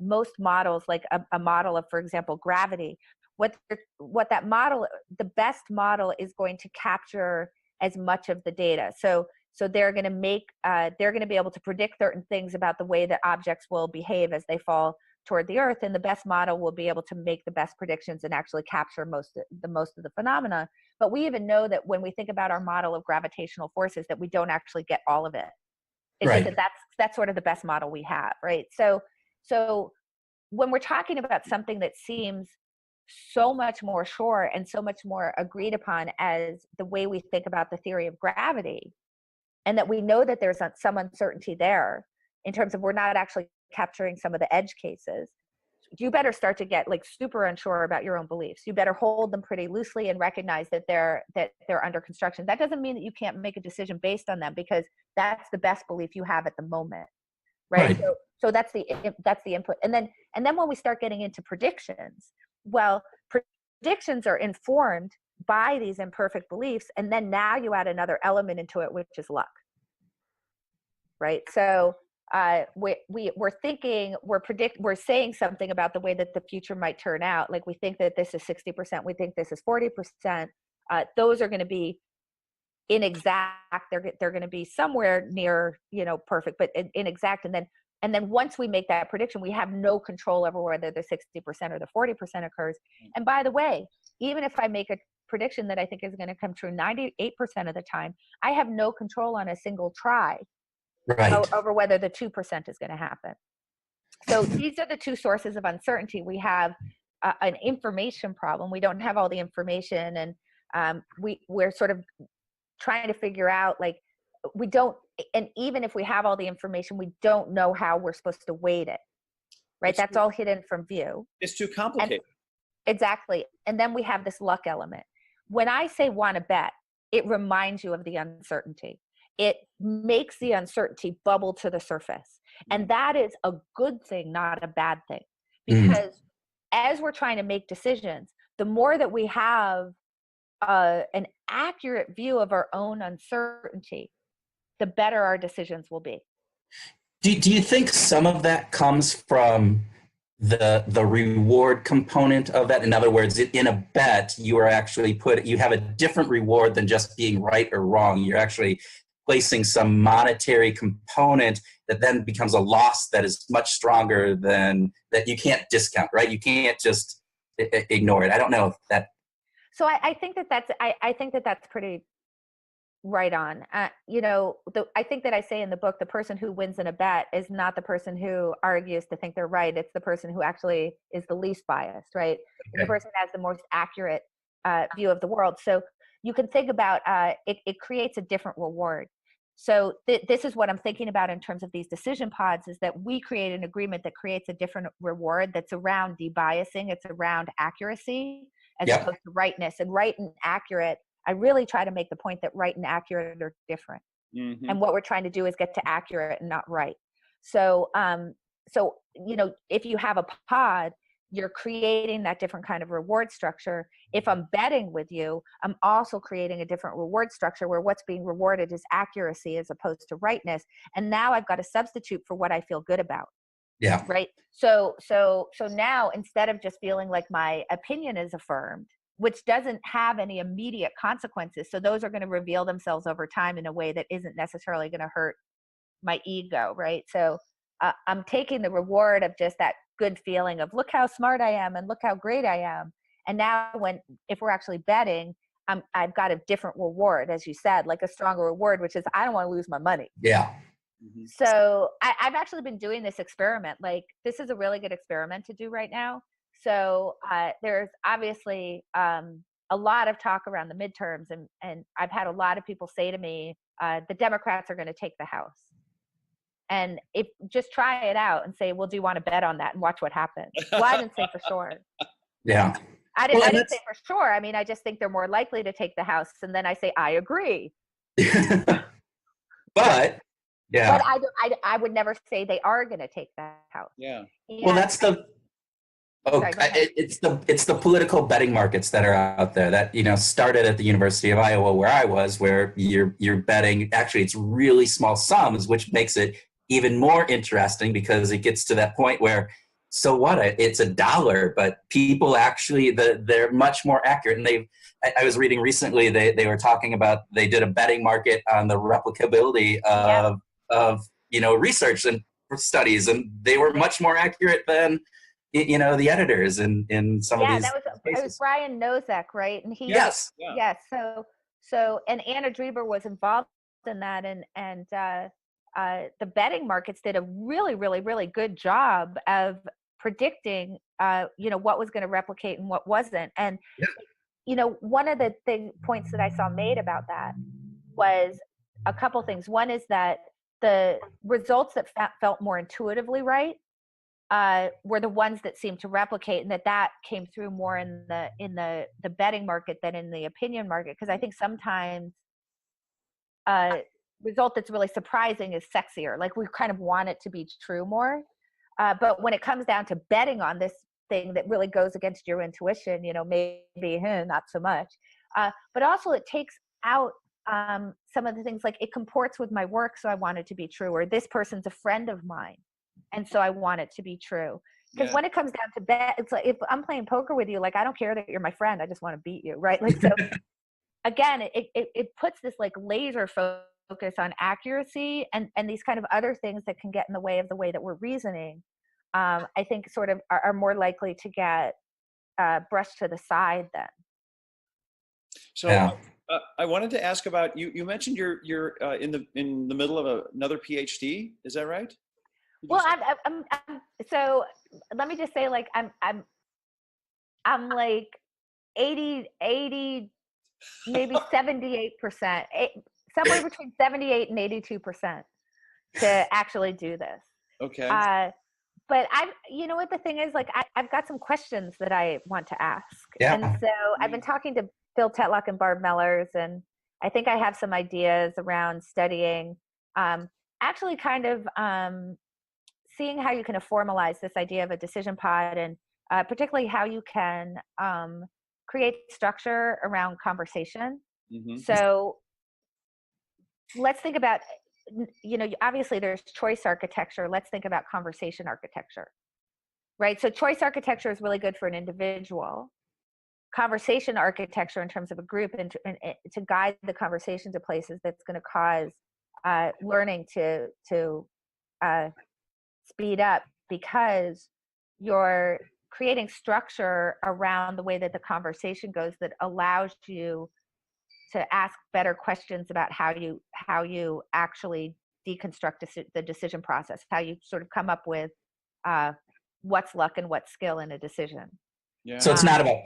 most models, like a model of, for example, gravity, what that model, the best model, is going to capture as much of the data. So they're going to be able to predict certain things about the way that objects will behave as they fall toward the earth, and the best model will be able to make the best predictions and actually capture most of the phenomena. But we even know that when we think about our model of gravitational forces, that we don't actually get all of it. It's Right. just that's sort of the best model we have, right? So when we're talking about something that seems so much more sure and so much more agreed upon as the way we think about the theory of gravity, and that we know that there's some uncertainty there in terms of we're not actually capturing some of the edge cases, you better start to get like super unsure about your own beliefs. You better hold them pretty loosely and recognize that they're under construction. That doesn't mean that you can't make a decision based on them, because that's the best belief you have at the moment, right? So that's the input. And then when we start getting into predictions, well, predictions are informed by these imperfect beliefs, and then now you add another element into it, which is luck, right? So we're saying something about the way that the future might turn out. Like, we think that this is 60%, we think this is 40%. Those are going to be inexact. They're going to be somewhere near, perfect, but inexact. And then once we make that prediction, we have no control over whether the 60% or the 40% occurs. And by the way, even if I make a prediction that I think is going to come true 98% of the time, I have no control on a single try over whether the 2% is going to happen. So these are the two sources of uncertainty. We have an information problem. We don't have all the information, and we're sort of trying to figure out, like, we don't, and even if we have all the information, we don't know how we're supposed to weight it, right? That's all hidden from view. It's too complicated. Exactly. And then we have this luck element. When I say want to bet, it reminds you of the uncertainty. It makes the uncertainty bubble to the surface. And that is a good thing, not a bad thing. Because as we're trying to make decisions, the more that we have an accurate view of our own uncertainty, the better our decisions will be. Do you think some of that comes from the reward component of that? In other words, in a bet, you are actually you have a different reward than just being right or wrong. You're actually placing some monetary component that then becomes a loss that is much stronger than that you can't discount, right? You can't just ignore it. I don't know if that. So I think that's pretty right on. I think that I say in the book, the person who wins in a bet is not the person who argues to think they're right. It's the person who actually is the least biased, right? Okay. The person who has the most accurate view of the world. So you can think about it creates a different reward. So this is what I'm thinking about in terms of these decision pods, is that we create an agreement that creates a different reward that's around debiasing. It's around accuracy as opposed to rightness. And right and accurate, I really try to make the point that right and accurate are different. Mm-hmm. And what we're trying to do is get to accurate and not right. So, if you have a pod, you're creating that different kind of reward structure. If I'm betting with you, I'm also creating a different reward structure where what's being rewarded is accuracy as opposed to rightness. And now I've got a substitute for what I feel good about. Yeah. Right. So now, instead of just feeling like my opinion is affirmed, which doesn't have any immediate consequences, so those are going to reveal themselves over time in a way that isn't necessarily going to hurt my ego, right? So I'm taking the reward of just that good feeling of look how smart I am and look how great I am. And now if we're actually betting, I've got a different reward, as you said, like a stronger reward, which is I don't want to lose my money. Yeah. So I've actually been doing this experiment. Like, this is a really good experiment to do right now. So there's obviously a lot of talk around the midterms, and I've had a lot of people say to me, the Democrats are going to take the House. And if just try it out and say, well, do you want to bet on that and watch what happens? Well, I didn't say for sure. Yeah. I didn't say for sure. I mean, I just think they're more likely to take the House. And then I say, I agree. But yeah. But I would never say they are going to take the House. Yeah. Well, that's the. It's the political betting markets that are out there that, started at the University of Iowa where I was, where you're betting. Actually, it's really small sums, which makes it even more interesting because it gets to that point where, so what? It's $1, but people actually they're much more accurate. And I was reading recently they were talking about, they did a betting market on the replicability of research and studies, and they were much more accurate than the editors in some of these that was Brian Nosek, right? And he yes. So and Anna Dreber was involved in that, and the betting markets did a really, really, really good job of predicting what was going to replicate and what wasn't. And one of the points that I saw made about that was a couple things. One is that the results that felt more intuitively right were the ones that seemed to replicate, and that came through more in the betting market than in the opinion market. Because I think sometimes result that's really surprising is sexier. Like, we kind of want it to be true more. But when it comes down to betting on this thing that really goes against your intuition, maybe not so much. But also it takes out some of the things, like it comports with my work, so I want it to be true, or this person's a friend of mine, and so I want it to be true. Because when it comes down to bet, it's like, if I'm playing poker with you, like, I don't care that you're my friend, I just want to beat you, right? Like, so again, it puts this like laser focus on accuracy and these kind of other things that can get in the way that we're reasoning. I think sort of are more likely to get brushed to the side then. So I wanted to ask about you mentioned you're in the middle of another PhD. Is that right? Well, I'm so let me just say, like, I'm like 80, maybe 78%, somewhere between 78 and 82% to actually do this. Okay. But what the thing is, like, I've got some questions that I want to ask. Yeah. And so I've been talking to Phil Tetlock and Barb Miller, and I think I have some ideas around studying, actually kind of seeing how you can formalize this idea of a decision pod, and particularly how you can create structure around conversation. Mm-hmm. So let's think about, obviously there's choice architecture. Let's think about conversation architecture, right? So choice architecture is really good for an individual. Conversation architecture in terms of a group, and to guide the conversation to places that's going to cause learning to speed up, because you're creating structure around the way that the conversation goes that allows you to ask better questions about how you actually deconstruct the decision process, how you sort of come up with what's luck and what's skill in a decision. Yeah. So it's not about,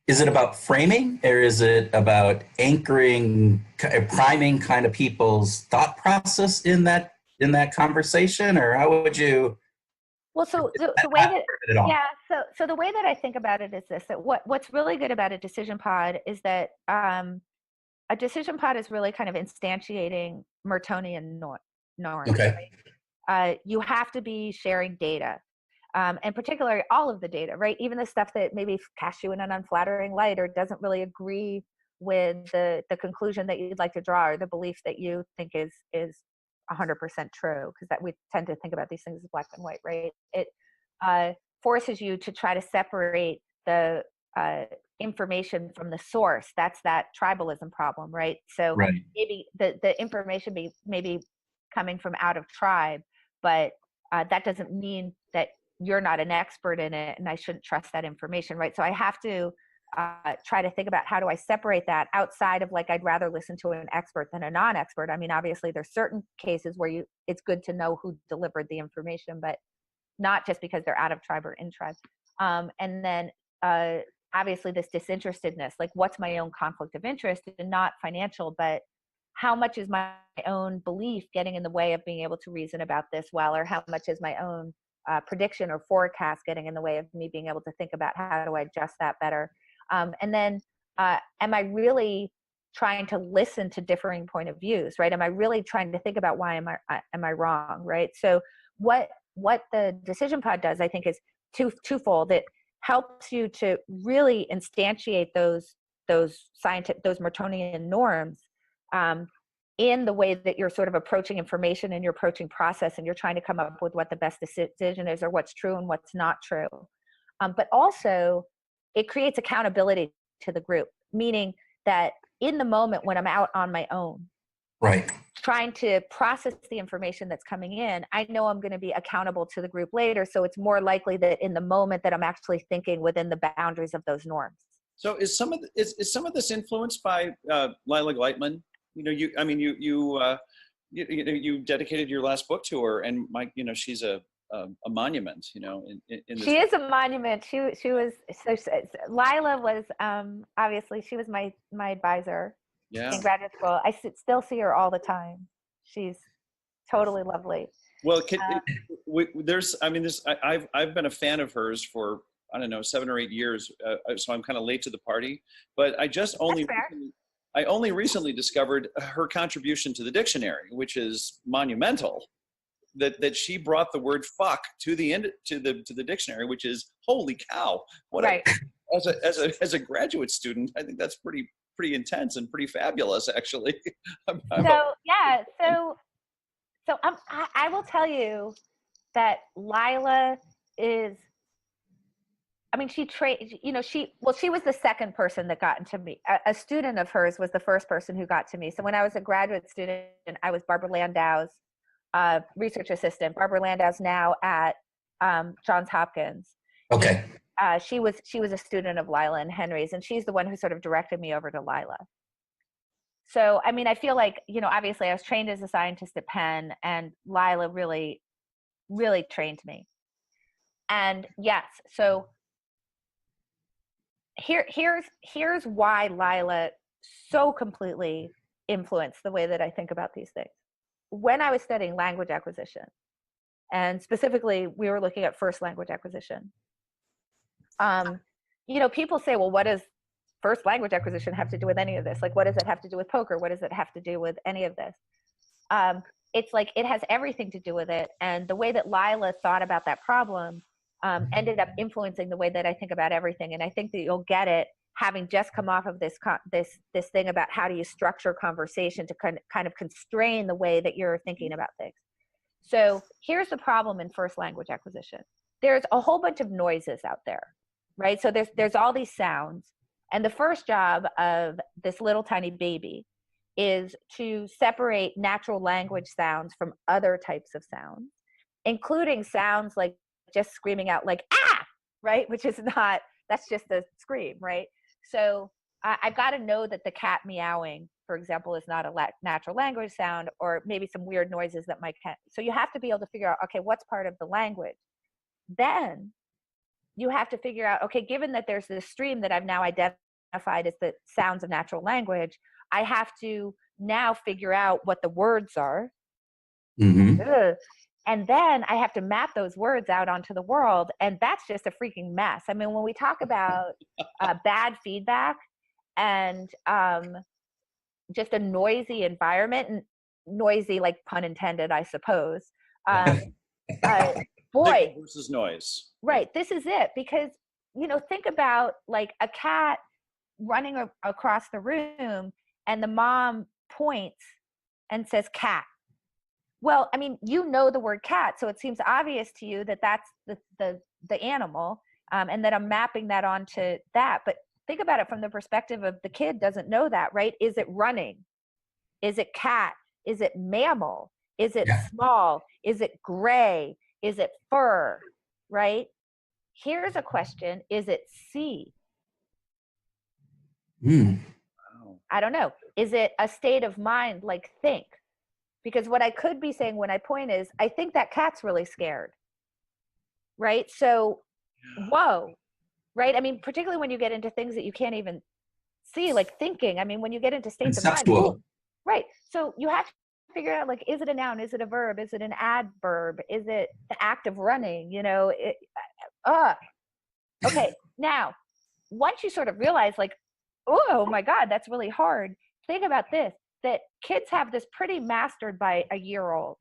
is it about framing, or is it about anchoring, priming kind of people's thought process in that conversation, or how would you? Well, so the way that, so the way that I think about it is this: that what's really good about a decision pod is that a decision pod is really kind of instantiating Mertonian norms. Okay. Right? You have to be sharing data. And particularly all of the data, right? Even the stuff that maybe casts you in an unflattering light or doesn't really agree with the conclusion that you'd like to draw, or the belief that you think is 100% true, because that we tend to think about these things as black and white, right? It forces you to try to separate the information from the source. That's that tribalism problem, right? So Right. maybe the information may be coming from out of tribe, but that doesn't mean that you're not an expert in it and I shouldn't trust that information, right? So I have to try to think about how do I separate that outside of like, I'd rather listen to an expert than a non-expert. I mean, obviously there's certain cases where it's good to know who delivered the information, but not just because they're out of tribe or in tribe. And then obviously this disinterestedness, like what's my own conflict of interest, and not financial, but how much is my own belief getting in the way of being able to reason about this well, or how much is my own prediction or forecast getting in the way of me being able to think about how do I adjust that better. And then am I really trying to listen to differing point of views, right? Am I really trying to think about why am I wrong, right? So what the decision pod does, I think, is twofold. It helps you to really instantiate those Mertonian norms in the way that you're sort of approaching information and you're approaching process, and you're trying to come up with what the best decision is, or what's true and what's not true. But also it creates accountability to the group, meaning that in the moment when I'm out on my own, Right. trying to process the information that's coming in, I know I'm going to be accountable to the group later. So it's more likely that in the moment that I'm actually thinking within the boundaries of those norms. So is some of this influenced by Lila Gleitman? You know, you dedicated your last book to her, and she's a monument. You know, in this she is a monument. She was Lila was obviously she was my advisor in graduate school. I still see her all the time. She's totally lovely. Well, I've been a fan of hers for, I don't know, 7 or 8 years. So I'm kind of late to the party, but I only recently discovered her contribution to the dictionary, which is monumental. That she brought the word "fuck" to the dictionary, which is holy cow! Right. As a graduate student, I think that's pretty intense and pretty fabulous, actually. So I will tell you that Lila is. I mean, she was the second person that got into me. A student of hers was the first person who got to me. So when I was a graduate student, I was Barbara Landau's research assistant. Barbara Landau's now at Johns Hopkins. Okay. She was a student of Lila and Henry's, and she's the one who sort of directed me over to Lila. So, I mean, I feel like, obviously I was trained as a scientist at Penn, and Lila really, really trained me. And yes, so here's why Lila so completely influenced the way that I think about these things. When I was studying language acquisition, and specifically we were looking at first language acquisition, people say, well, what does first language acquisition have to do with any of this? Like, what does it have to do with poker? What does it have to do with any of this? It's like, it has everything to do with it. And the way that Lila thought about that problem ended up influencing the way that I think about everything. And I think that you'll get it having just come off of this thing about how do you structure conversation to kind of constrain the way that you're thinking about things. So here's the problem in first language acquisition. There's a whole bunch of noises out there, right? So there's all these sounds. And the first job of this little tiny baby is to separate natural language sounds from other types of sounds, including sounds like just screaming out like, ah, right? Which is not, that's just a scream, right? So I've got to know that the cat meowing, for example, is not a natural language sound, or maybe some weird noises that my cat. So you have to be able to figure out, okay, what's part of the language? Then you have to figure out, okay, given that there's this stream that I've now identified as the sounds of natural language, I have to now figure out what the words are. Mm-hmm. And then I have to map those words out onto the world. And that's just a freaking mess. I mean, when we talk about bad feedback and just a noisy environment, and noisy, like pun intended, I suppose. Boy. Versus noise. Right. This is it. Because, think about like a cat running across the room and the mom points and says cat. Well, I mean, you know the word cat, so it seems obvious to you that that's the animal, and that I'm mapping that onto that. But think about it from the perspective of the kid doesn't know that, right? Is it running? Is it cat? Is it mammal? Is it small? Is it gray? Is it fur? Right? Here's a question. Is it see? I don't know. Is it a state of mind like think? Because what I could be saying when I point is, I think that cat's really scared. Right? So, whoa. Right? I mean, particularly when you get into things that you can't even see, like thinking. I mean, when you get into states of mind. Ooh, right. So you have to figure out, like, is it a noun? Is it a verb? Is it an adverb? Is it the act of running? You know, okay. Now, once you sort of realize, like, oh my God, that's really hard. Think about this, that kids have this pretty mastered by a year old.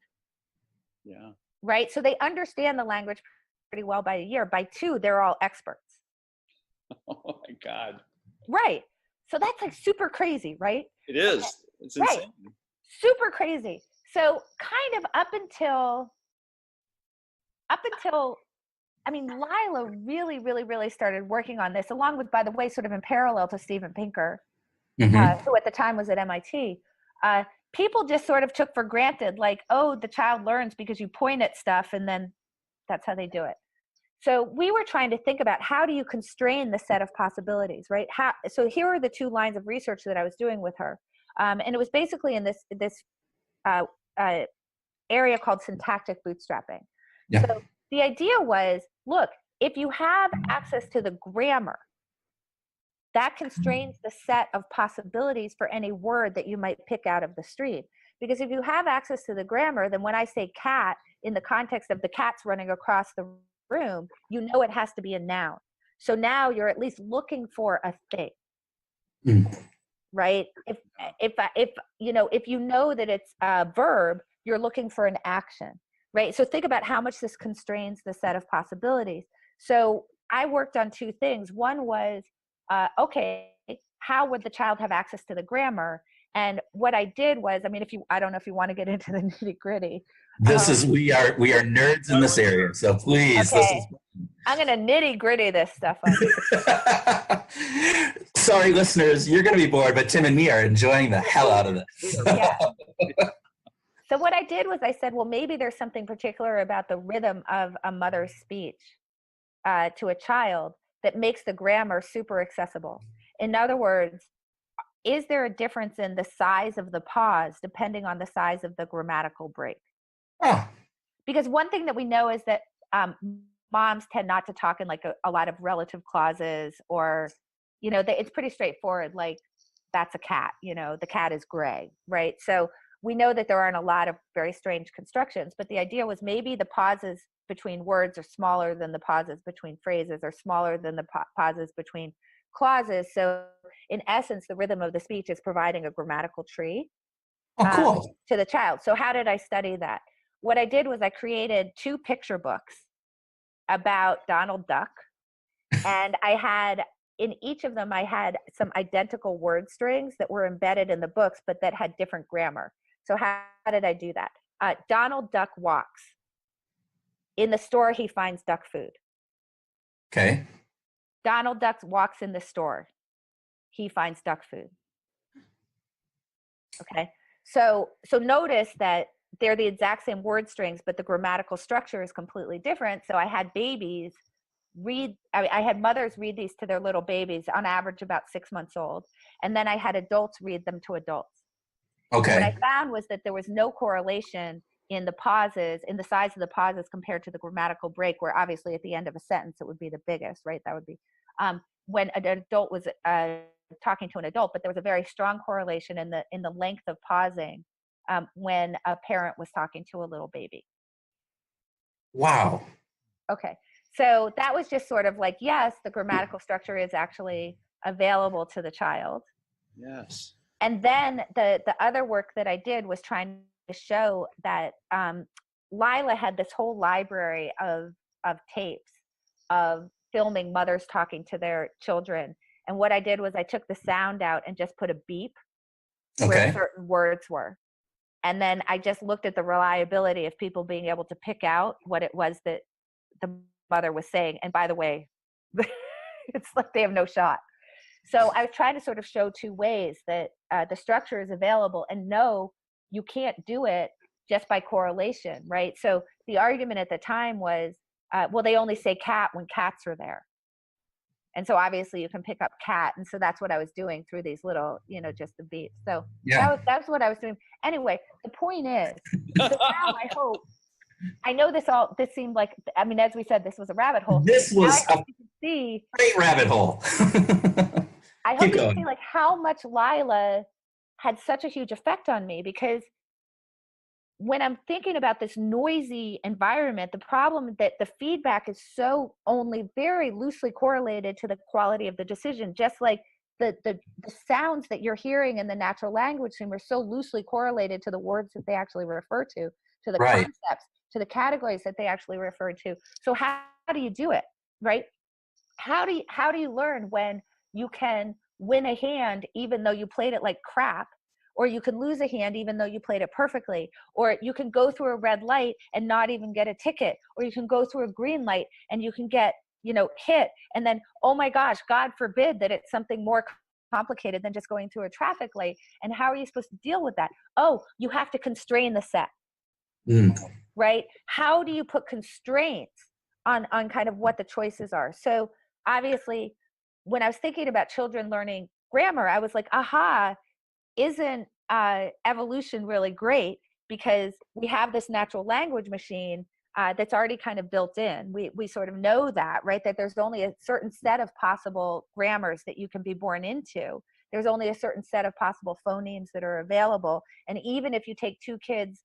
Yeah. Right? So they understand the language pretty well by a year. By 2, they're all experts. Oh my God. Right. So that's like super crazy, right? It is. It's insane. Right. Super crazy. So kind of up until, I mean, Lila really started working on this, along with, by the way, sort of in parallel to Steven Pinker, who at the time was at MIT. People just sort of took for granted, like, oh, the child learns because you point at stuff and then that's how they do it. So we were trying to think about, how do you constrain the set of possibilities, right? So here are the 2 lines of research that I was doing with her. And it was basically in this area called syntactic bootstrapping. Yeah. So the idea was, look, if you have access to the grammar, that constrains the set of possibilities for any word that you might pick out of the stream. Because if you have access to the grammar, then when I say cat, in the context of the cat's running across the room, you know it has to be a noun. So now you're at least looking for a thing. Right? If you know that it's a verb, you're looking for an action. Right? So think about how much this constrains the set of possibilities. So I worked on 2 things. One was, okay, how would the child have access to the grammar? And what I did was, I mean, I don't know if you want to get into the nitty gritty. We are nerds in this area, so please. Okay. I'm going to nitty gritty this stuff up. Sorry, listeners, you're going to be bored, but Tim and me are enjoying the hell out of this. Yeah. So what I did was I said, well, maybe there's something particular about the rhythm of a mother's speech to a child that makes the grammar super accessible. In other words, is there a difference in the size of the pause depending on the size of the grammatical break? Oh. Because one thing that we know is that moms tend not to talk in like a lot of relative clauses, or, it's pretty straightforward. Like, that's a cat, the cat is gray, right? So we know that there aren't a lot of very strange constructions, but the idea was maybe the pauses between words are smaller than the pauses between phrases, or smaller than the pauses between clauses. So in essence, the rhythm of the speech is providing a grammatical tree to the child. So how did I study that? What I did was I created 2 picture books about Donald Duck. And in each of them, I had some identical word strings that were embedded in the books, but that had different grammar. So how did I do that? Donald Duck walks. In the store, he finds duck food. Okay. Donald Duck walks in the store. He finds duck food. Okay. So notice that they're the exact same word strings, but the grammatical structure is completely different. So I had babies I had mothers read these to their little babies, on average about 6 months old. And then I had adults read them to adults. Okay. What I found was that there was no correlation in the pauses, in the size of the pauses compared to the grammatical break, where obviously at the end of a sentence, it would be the biggest, right? That would be when an adult was talking to an adult, but there was a very strong correlation in the length of pausing when a parent was talking to a little baby. Wow. Okay. So that was just sort of like, yes, the grammatical structure is actually available to the child. Yes. And then the other work that I did was trying to show that Lila had this whole library of tapes of filming mothers talking to their children. And what I did was I took the sound out and just put a beep where certain words were. And then I just looked at the reliability of people being able to pick out what it was that the mother was saying. And by the way, it's like they have no shot. So I was trying to sort of show two ways that the structure is available, and no, you can't do it just by correlation, right? So the argument at the time was, well, they only say cat when cats are there. And so obviously you can pick up cat. And so that's what I was doing through these little, just the beats. So that's what I was doing. Anyway, the point is, so now I hope, I know this seemed like, I mean, as we said, this was a rabbit hole. This was a great rabbit hole. I hope you can see like how much Lila had such a huge effect on me, because when I'm thinking about this noisy environment, the problem that the feedback is so only very loosely correlated to the quality of the decision, just like the sounds that you're hearing in the natural language stream are so loosely correlated to the words that they actually refer to the concepts, to the categories that they actually refer to. So how do you do it, right? How do you learn when you can win a hand even though you played it like crap? Or you can lose a hand even though you played it perfectly. Or you can go through a red light and not even get a ticket. Or you can go through a green light and you can get, hit. And then, oh my gosh, God forbid that it's something more complicated than just going through a traffic light. And how are you supposed to deal with that? Oh, you have to constrain the set, right? How do you put constraints on kind of what the choices are? So obviously, when I was thinking about children learning grammar, I was like, aha, isn't evolution really great? Because we have this natural language machine that's already kind of built in. We sort of know that, right? That there's only a certain set of possible grammars that you can be born into. There's only a certain set of possible phonemes that are available. And even if you take two kids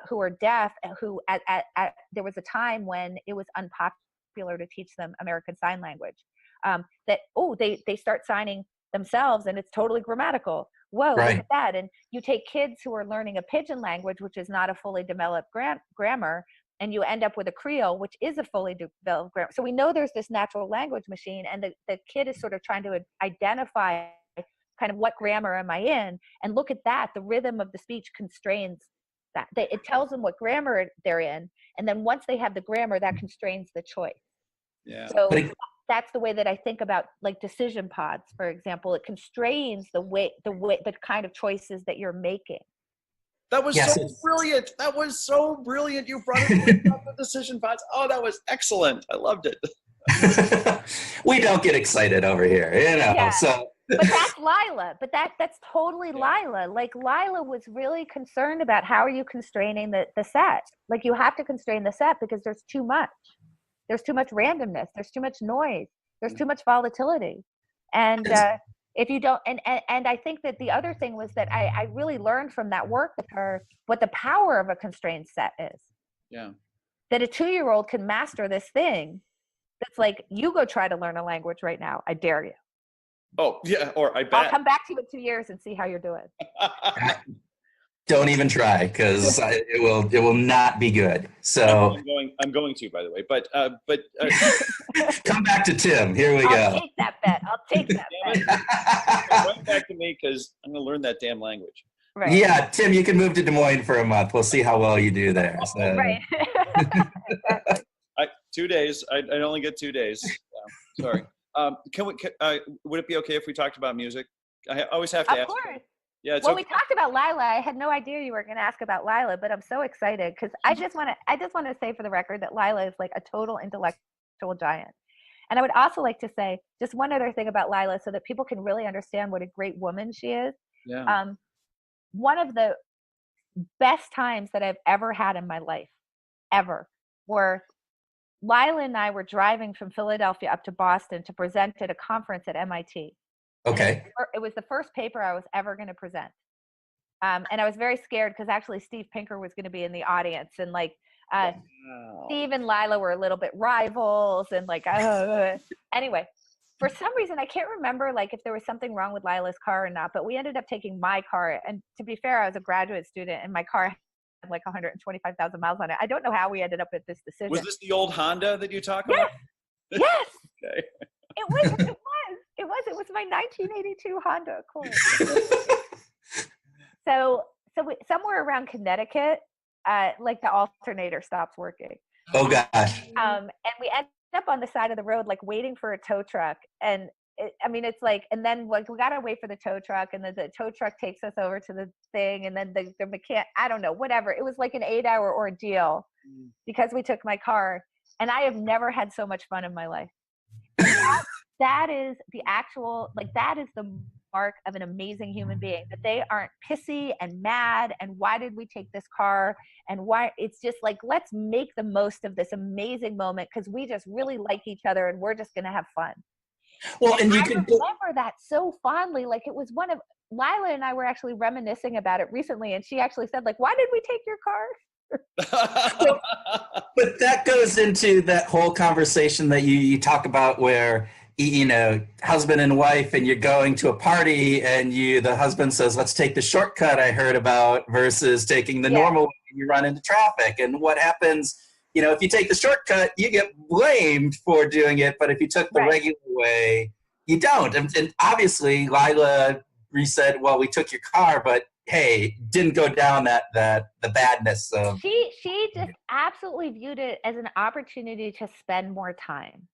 who are deaf, who there was a time when it was unpopular to teach them American Sign Language, they start signing themselves and it's totally grammatical. Whoa, look at that. And you take kids who are learning a pidgin language, which is not a fully developed grammar, and you end up with a Creole, which is a fully developed grammar. So we know there's this natural language machine, and the kid is sort of trying to identify kind of what grammar am I in, and look at that. The rhythm of the speech constrains that. It tells them what grammar they're in, and then once they have the grammar, that constrains the choice. Yeah. So that's the way that I think about like decision pods, for example. It constrains the kind of choices that you're making. That was so brilliant. That was so brilliant. You brought it up the decision pods. Oh, that was excellent. I loved it. We don't get excited over here, Yeah. So. But that's Lila. But that's totally Lila. Like Lila was really concerned about how are you constraining the set. Like you have to constrain the set because there's too much. There's too much randomness. There's too much noise. There's too much volatility. And if you don't, and I think that the other thing was that I really learned from that work with her what the power of a constrained set is. Yeah. That a 2-year-old can master this thing that's like, you go try to learn a language right now. I dare you. Oh, yeah. Or I bet. I'll come back to you in 2 years and see how you're doing. Don't even try, because it will not be good. So I'm going to, by the way, but come back to Tim. Here we go. I'll take that bet. Right back to me because I'm going to learn that damn language. Right. Yeah, Tim, you can move to Des Moines for a month. We'll see how well you do there. So. Right. 2 days. I only get 2 days. Sorry. Would it be okay if we talked about music? I always have to ask. Of course. Yeah, we talked about Lila. I had no idea you were going to ask about Lila, but I'm so excited because I just want to say for the record that Lila is like a total intellectual giant. And I would also like to say just one other thing about Lila so that people can really understand what a great woman she is. Yeah. One of the best times that I've ever had in my life, ever, were Lila and I were driving from Philadelphia up to Boston to present at a conference at MIT. Okay. It was the first paper I was ever going to present. And I was very scared because actually Steve Pinker was going to be in the audience. And like Steve and Lila were a little bit rivals. And like, anyway, for some reason, I can't remember like if there was something wrong with Lila's car or not. But we ended up taking my car. And to be fair, I was a graduate student and my car had like 125,000 miles on it. I don't know how we ended up at this decision. Was this the old Honda that you talk about? Yes. Okay. It was my 1982 Honda Accord. So somewhere around Connecticut, like the alternator stops working. Oh gosh. And we ended up on the side of the road, like waiting for a tow truck. And it's like, and then like we gotta wait for the tow truck, and then the tow truck takes us over to the thing, and then the mechanic, I don't know, whatever. It was like an 8-hour ordeal because we took my car, and I have never had so much fun in my life. That is the actual, like, that is the mark of an amazing human being, that they aren't pissy and mad and why did we take this car, and why. It's just like, let's make the most of this amazing moment because we just really like each other and we're just gonna have fun. Well, and you I can remember that so fondly. Like, it was one of Lila and I were actually reminiscing about it recently, and she actually said, like, why did we take your car? But that goes into that whole conversation that you talk about where, you know, husband and wife, and you're going to a party and the husband says, let's take the shortcut I heard about versus taking the normal way, and you run into traffic. And what happens, you know, if you take the shortcut, you get blamed for doing it. But if you took the regular way, you don't. And obviously Lila said, well, we took your car, but hey, didn't go down the badness of. She just absolutely viewed it as an opportunity to spend more time.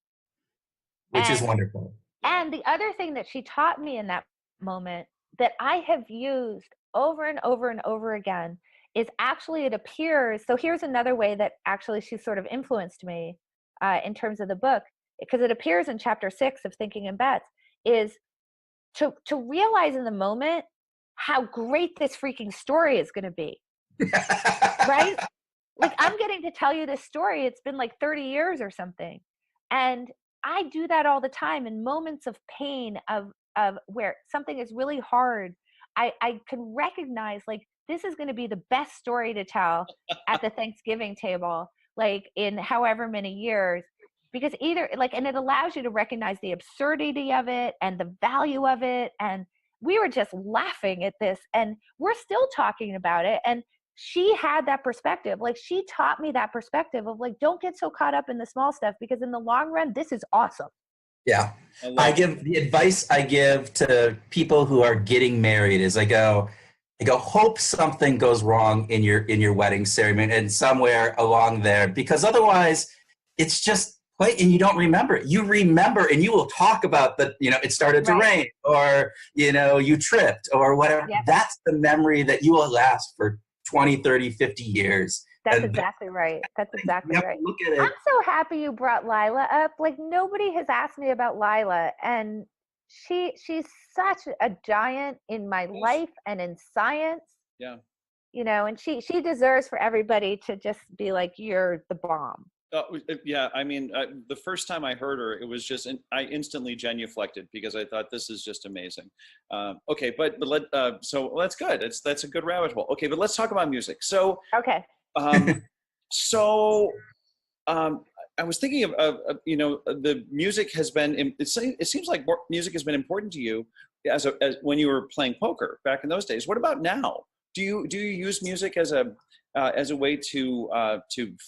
Which is wonderful. And the other thing that she taught me in that moment that I have used over and over and over again is actually, it appears, so here's another way that actually she sort of influenced me in terms of the book, because it appears in chapter 6 of Thinking in Bets, is to realize in the moment how great this freaking story is going to be. Right? Like, I'm getting to tell you this story. It's been like 30 years or something. And I do that all the time in moments of pain, of where something is really hard. I can recognize, like, this is going to be the best story to tell at the Thanksgiving table, like in however many years, because either like, and it allows you to recognize the absurdity of it and the value of it. And we were just laughing at this, and we're still talking about it. And she had that perspective. Like, she taught me that perspective of, like, don't get so caught up in the small stuff, because in the long run, this is awesome. Yeah. I give the advice I give to people who are getting married is I go, hope something goes wrong in your wedding ceremony and somewhere along there, because otherwise it's just play and you don't remember it. You remember and you will talk about the, you know, it started to rain, or, you know, you tripped or whatever. Yep. That's the memory that you will last for 20, 30, 50 years. That's exactly right. That's exactly right. Look at it. I'm so happy you brought Lila up. Like, nobody has asked me about Lila, and she's such a giant in my life and in science. Yeah. You know, and she deserves for everybody to just be like, you're the bomb. Yeah, I mean, the first time I heard her, it was just, I instantly genuflected because I thought this is just amazing. Okay, but so that's good. That's a good rabbit hole. Okay, but let's talk about music. So okay. I was thinking of you know, the music has been. It seems like music has been important to you as when you were playing poker back in those days. What about now? Do you use music as a way to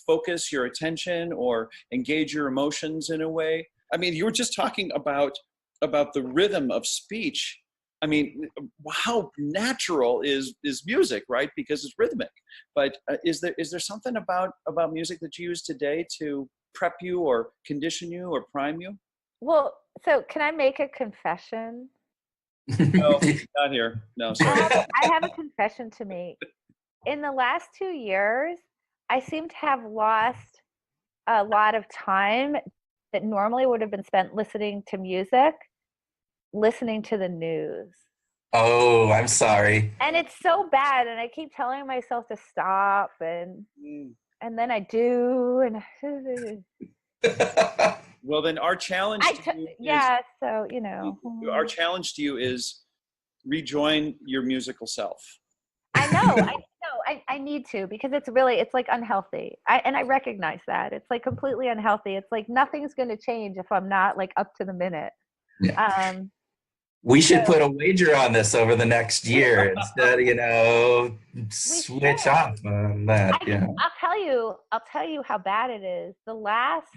focus your attention or engage your emotions in a way? I mean, you were just talking about the rhythm of speech. I mean, how natural is music, right? Because it's rhythmic. But is there something about music that you use today to prep you or condition you or prime you? Well, so can I make a confession? No, not here. No, sorry. I have a confession to make. In the last 2 years, I seem to have lost a lot of time that normally would have been spent listening to music, listening to the news. Oh, I'm sorry. And it's so bad, and I keep telling myself to stop, and then I do, and well, then our challenge so, you know. Our challenge to you is rejoin your musical self. I know. I need to, because it's like unhealthy. I recognize that. It's like completely unhealthy. It's like nothing's going to change if I'm not like up to the minute. Yeah. We should put a wager on this over the next year instead of, you know, switch off on that. I'll tell you how bad it is. The last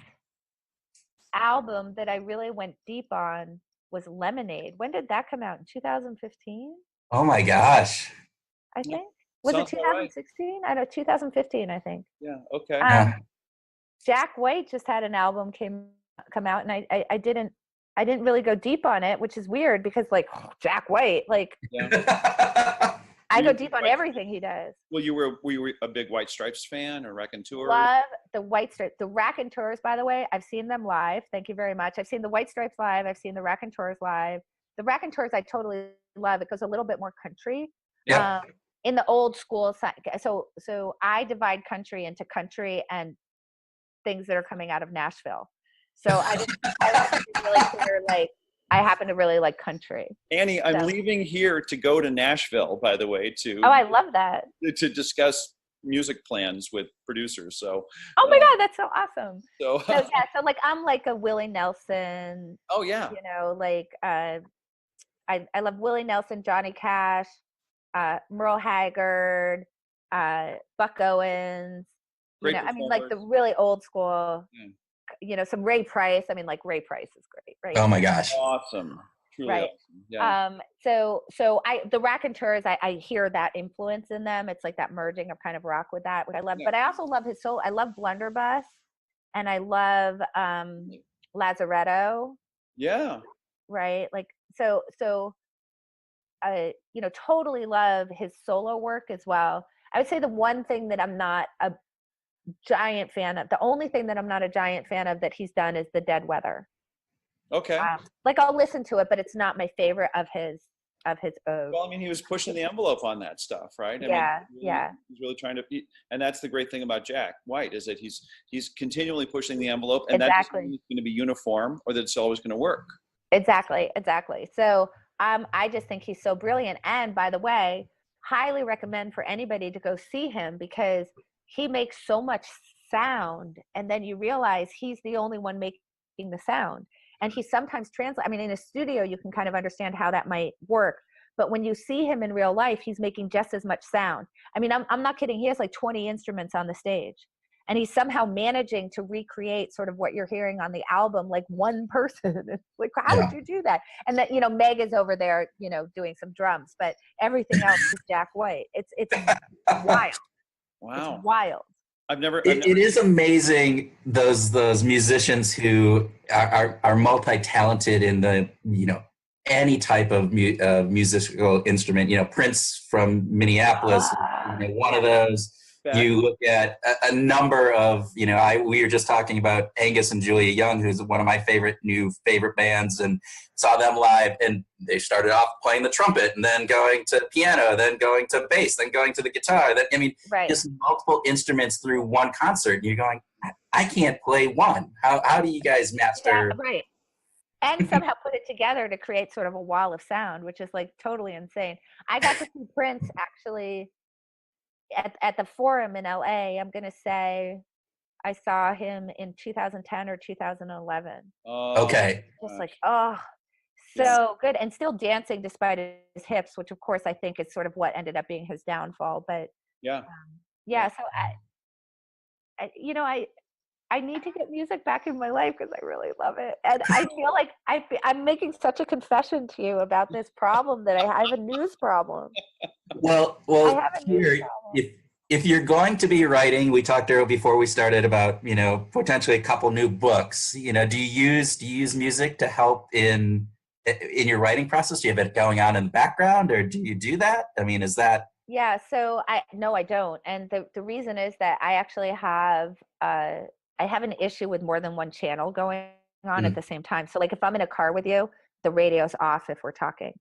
album that I really went deep on was Lemonade. When did that come out? In 2015? Oh my gosh. I think. Was Sounds it about right. 2016? I know, 2015, I think. Yeah. Okay. Um, Jack White just had an album come out, and I didn't really go deep on it, which is weird because like Jack White, like Yeah. I go deep on everything he does. Well, were you a big White Stripes fan or Raconteurs? Love the White Stripes. The Raconteurs, by the way, I've seen them live. Thank you very much. I've seen the White Stripes live. I've seen the Raconteurs live. The Raconteurs I totally love. It goes a little bit more country. Yeah. In the old school side. So I divide country into country and things that are coming out of Nashville. So I like to be really clear, like I happen to really like country. Annie, I'm leaving here to go to Nashville, by the way, Oh, I love that. To discuss music plans with producers. So oh my God, that's so awesome. So yeah, so like I'm like a Willie Nelson. Oh yeah. You know, like I love Willie Nelson, Johnny Cash, Merle Haggard, Buck Owens. Great I mean, like the really old school. Some Ray Price. I mean, like Ray Price is great, right? Oh my gosh. Awesome. Truly right. Awesome. Yeah. So the Raconteurs, I hear that influence in them. It's like that merging of kind of rock with that, which I love. Yeah. But I also love his soul. I love Blunderbuss, and I love Lazaretto. Yeah. Right. Like so totally love his solo work as well. I would say the one thing that I'm not a giant fan of, the only thing that I'm not a giant fan of that he's done is The Dead Weather. Okay. Like I'll listen to it, but it's not my favorite of his ode. Well, I mean, he was pushing the envelope on that stuff, right? Yeah. He's really trying to, and that's the great thing about Jack White is that he's continually pushing the envelope, and that's going to be uniform, or that it's always going to work. Exactly. So I just think he's so brilliant. And by the way, highly recommend for anybody to go see him because he makes so much sound, and then you realize he's the only one making the sound. And he sometimes translates. I mean, in a studio, you can kind of understand how that might work. But when you see him in real life, he's making just as much sound. I mean, I'm not kidding. He has like 20 instruments on the stage. And he's somehow managing to recreate sort of what you're hearing on the album, like one person. It's like, how did you do that? And that, Meg is over there, doing some drums, but everything else is Jack White. It's wild. Wow. It's wild. It is amazing those musicians who are multi-talented in the any type of musical instrument. Prince from Minneapolis, one of those. You look at a number of we were just talking about Angus and Julia Young, who's one of my favorite bands, and saw them live, and they started off playing the trumpet and then going to piano, then going to bass, then going to the guitar. Just multiple instruments through one concert. And you're going, I can't play one. How do you guys master? Yeah, right. And somehow put it together to create sort of a wall of sound, which is like totally insane. I got to see Prince actually at the Forum in LA. I'm going to say I saw him in 2010 or 2011. Okay. Just like, so good. And still dancing despite his hips, which of course I think is sort of what ended up being his downfall. But so I need to get music back in my life because I really love it. And I feel like I'm making such a confession to you about this problem that I have a news problem. Well, here, if you're going to be writing, we talked earlier before we started about, potentially a couple new books, do you use music to help in your writing process? Do you have it going on in the background, or do you do that? I mean, is that? Yeah, so I don't. And the reason is that I actually have, I have an issue with more than one channel going on at the same time. So like if I'm in a car with you, the radio's off if we're talking.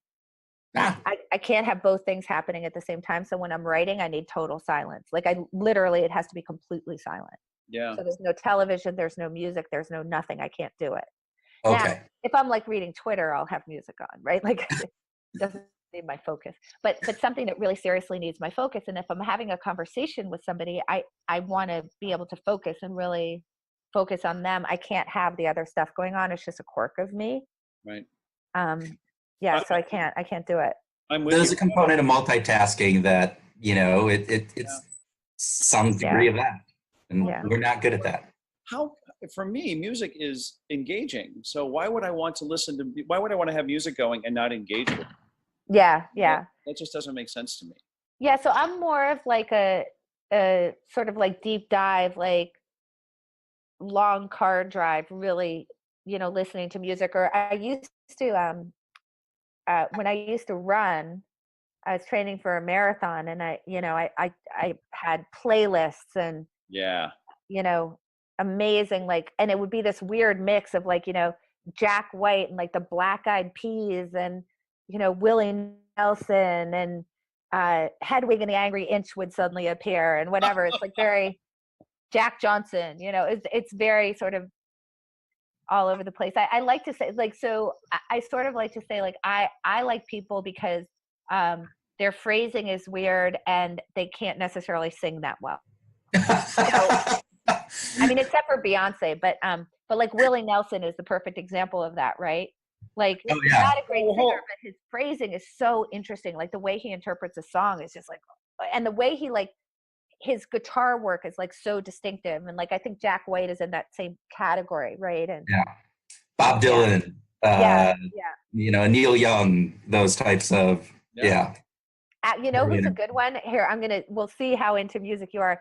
I can't have both things happening at the same time. So when I'm writing, I need total silence. Like it has to be completely silent. Yeah. So there's no television, there's no music, there's no nothing. I can't do it. Okay. Now, if I'm like reading Twitter, I'll have music on, right? Like it doesn't need my focus. But something that really seriously needs my focus. And if I'm having a conversation with somebody, I want to be able to focus and really focus on them. I can't have the other stuff going on. It's just a quirk of me. Right. So I can't do it. There's a component of multitasking that, it's some degree of that. And we're not good at that. For me, music is engaging. So why would I want to have music going and not engage with it? Yeah. That just doesn't make sense to me. Yeah, so I'm more of like a sort of like deep dive, like long car drive, really, listening to music. Or I used to, when I used to run, I was training for a marathon, and I had playlists and, Yeah. amazing, like, and it would be this weird mix of like, Jack White and like the Black Eyed Peas and, Willie Nelson and Hedwig and the Angry Inch would suddenly appear and whatever. It's like very Jack Johnson, it's very sort of all over the place. I like to say, like, so I sort of like to say, like, I like people because their phrasing is weird and they can't necessarily sing that well. So, I mean, except for Beyonce, but like Willie Nelson is the perfect example of that, right? Like, Oh, he's yeah. not a great singer, but his phrasing is so interesting. Like the way he interprets a song is just like, and the way he like his guitar work is like so distinctive. And like I think Jack White is in that same category, right? And Yeah. Bob Dylan, yeah. Neil Young, those types of, yeah. Who's a good one? Here, we'll see how into music you are,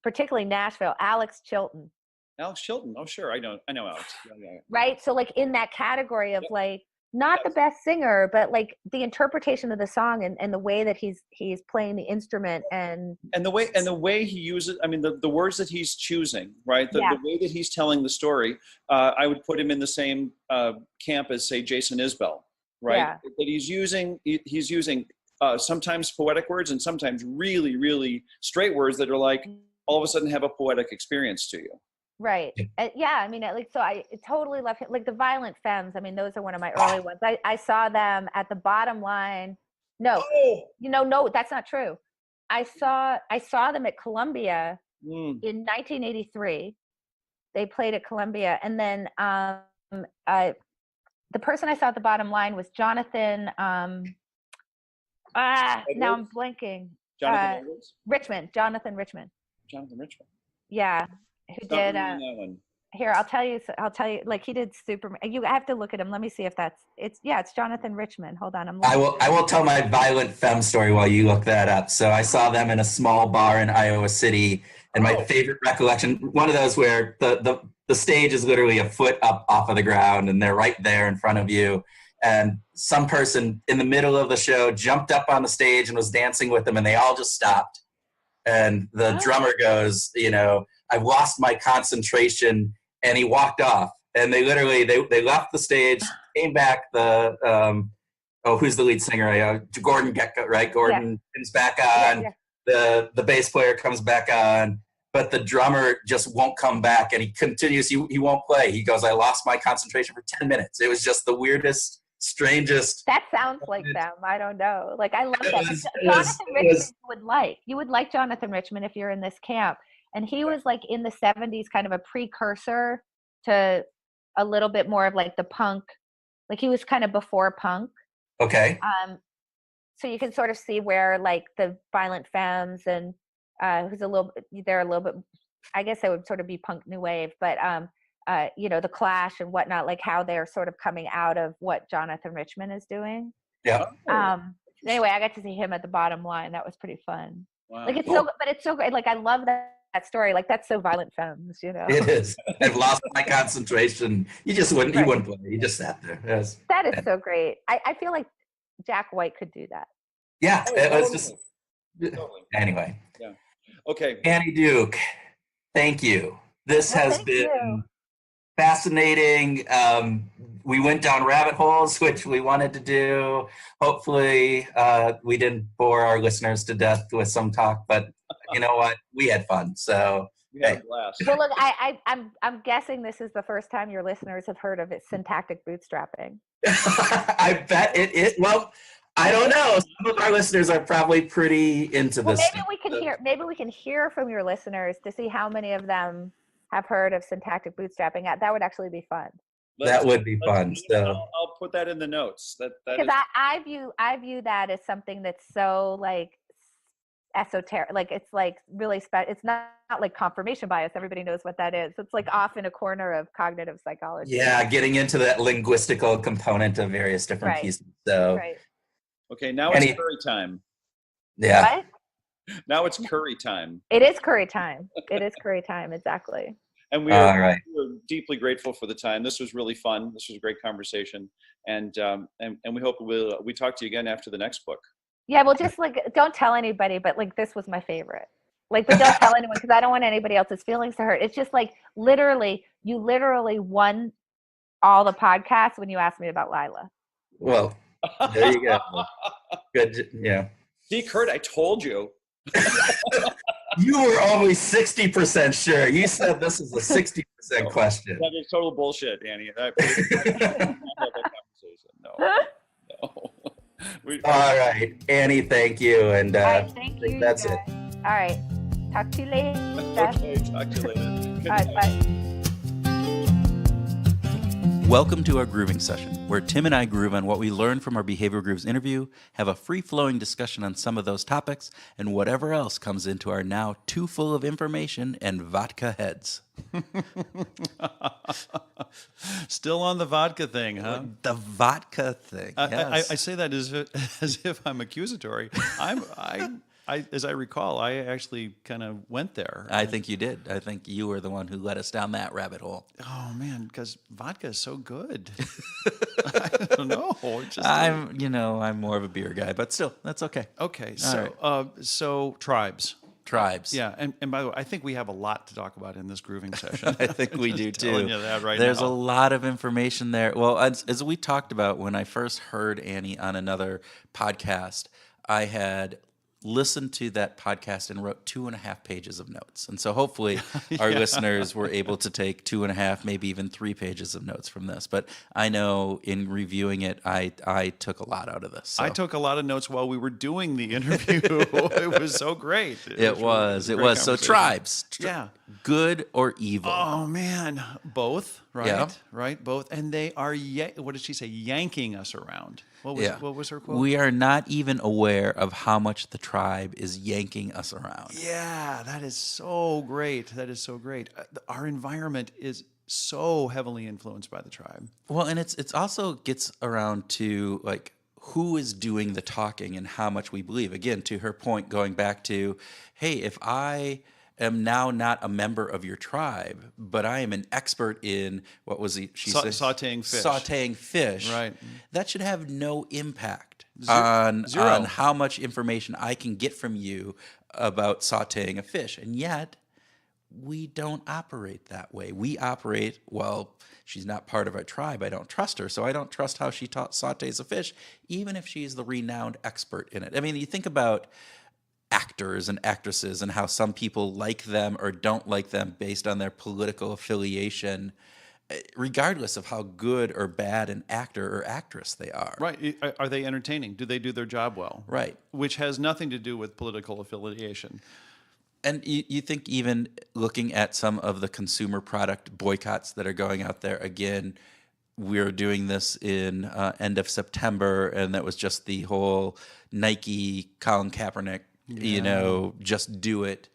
particularly Nashville, Alex Chilton. Alex Chilton. Oh, sure. I know Alex. Yeah. Right. So like in that category of like, not the best singer, but like the interpretation of the song and the way that he's playing the instrument and the way he uses, I mean, the words that he's choosing, right? The way that he's telling the story, I would put him in the same camp as, say, Jason Isbell, right? Yeah. That he's using sometimes poetic words and sometimes really, really straight words that are like all of a sudden have a poetic experience to you. Right. Yeah. I mean, so I totally love him. Like the Violent Femmes. I mean, those are one of my early ones. I saw them at the Bottom Line. No, no, that's not true. I saw them at Columbia in 1983. They played at Columbia. And then the person I saw at the Bottom Line was Jonathan. Now I'm blanking. Richman. Jonathan Richman. Yeah. Who did here, I'll tell you, like he did Superman. You have to look at him. Let me see if it's Jonathan Richman. Hold on. I will tell my Violent Femme story while you look that up. So I saw them in a small bar in Iowa City, and my favorite recollection, one of those where the stage is literally a foot up off of the ground and they're right there in front of you. And some person in the middle of the show jumped up on the stage and was dancing with them, and they all just stopped. And the drummer goes, I've lost my concentration, and he walked off. And they literally, they left the stage, came back, who's the lead singer? Gordon Gekko, right? Gordon comes back on, the bass player comes back on, but the drummer just won't come back, and he continues, he won't play. He goes, I lost my concentration for 10 minutes. It was just the weirdest, strangest. That sounds like them. I don't know. Like, I love that. Jonathan Richman you would like Jonathan Richman if you're in this camp. And he was like in the 70s, kind of a precursor to a little bit more of like the punk, like he was kind of before punk. Okay. So you can sort of see where like the Violent Femmes and they're a little bit, I guess they would sort of be punk new wave, but the Clash and whatnot, like how they're sort of coming out of what Jonathan Richman is doing. Yeah. Anyway, I got to see him at the Bottom Line. That was pretty fun. Wow. Like it's so great. Like I love that story. Like that's so Violent Femmes, It is. I've lost my concentration. You just wouldn't. You wouldn't play. You just sat there. Yes. That is so great. I feel like Jack White could do that. Yeah. It was just. Totally. Anyway. Yeah. Okay. Annie Duke, thank you. This has been fascinating. We went down rabbit holes, which we wanted to do. Hopefully, we didn't bore our listeners to death with some talk, but you know what? We had fun. So we had a blast. Well, look, I'm guessing this is the first time your listeners have heard of it, syntactic bootstrapping. I bet it. Well, I don't know. Some of our listeners are probably pretty into this. Maybe we can hear from your listeners to see how many of them have heard of syntactic bootstrapping. That would actually be fun. That would be fun. So I'll put that in the notes. Because I view that as something that's so like esoteric. Like it's like really special. It's not like confirmation bias. Everybody knows what that is. It's like off in a corner of cognitive psychology. Yeah, getting into that linguistical component of various different pieces. So right. Okay, now it's furry time. Yeah. What? Now it's curry time. It is curry time. It is curry time. Exactly. And we're deeply grateful for the time. This was really fun. This was a great conversation. And we hope we talk to you again after the next book. Yeah, well, just like, don't tell anybody, but like, this was my favorite. Like, but don't tell anyone, because I don't want anybody else's feelings to hurt. It's just like, you literally won all the podcasts when you asked me about Lila. Well, there you go. Good. Yeah. See, Kurt, I told you. You were always 60% sure. You said this is a 60% question. That is total bullshit, Annie. I have that conversation. No. All right, Annie, thank you. And all right, thank you. That's it. All right. Talk to you later. Okay, talk to you later. All right, bye. Welcome to our grooving session, where Tim and I groove on what we learned from our Behavior Grooves interview, have a free-flowing discussion on some of those topics, and whatever else comes into our now too full of information and vodka heads. Still on the vodka thing, huh? The vodka thing. Yes. I say that as if I'm accusatory. As I recall, I actually kind of went there. I think you did. I think you were the one who led us down that rabbit hole. Oh man, because vodka is so good. I don't know. I'm more of a beer guy, but still, that's okay. Okay, so tribes. Tribes. Yeah, and by the way, I think we have a lot to talk about in this grooving session. I think we do too. Telling you that There's now. a lot of information there. Well, as we talked about when I first heard Annie on another podcast, I had listened to that podcast and wrote 2.5 pages of notes. And so hopefully our listeners were able to take 2.5, maybe even 3 pages of notes from this. But I know in reviewing it, I took a lot out of this. So. I took a lot of notes while we were doing the interview. It was so great. It was. So tribes. Yeah. Good or evil? Oh, man. Both, right? Yeah. Right, both. And they are, what did she say? Yanking us around. What was her quote? We are not even aware of how much the tribe is yanking us around. Yeah, that is so great. That is so great. Our environment is so heavily influenced by the tribe. Well, and it's also gets around to like who is doing the talking and how much we believe. Again, to her point, going back to, hey, if I am now not a member of your tribe, but I am an expert in, what was she said? Sautéing fish. Sautéing fish. Right. That should have no impact Zero. on how much information I can get from you about sautéing a fish. And yet, we don't operate that way. We operate, well, she's not part of our tribe. I don't trust her, so I don't trust how she sautés a fish, even if she's the renowned expert in it. I mean, you think about actors and actresses and how some people like them or don't like them based on their political affiliation, regardless of how good or bad an actor or actress they are. Right. Are they entertaining? Do they do their job well? Right. Which has nothing to do with political affiliation. And you think even looking at some of the consumer product boycotts that are going out there, again, we're doing this in end of September, and that was just the whole Nike, Colin Kaepernick, just do it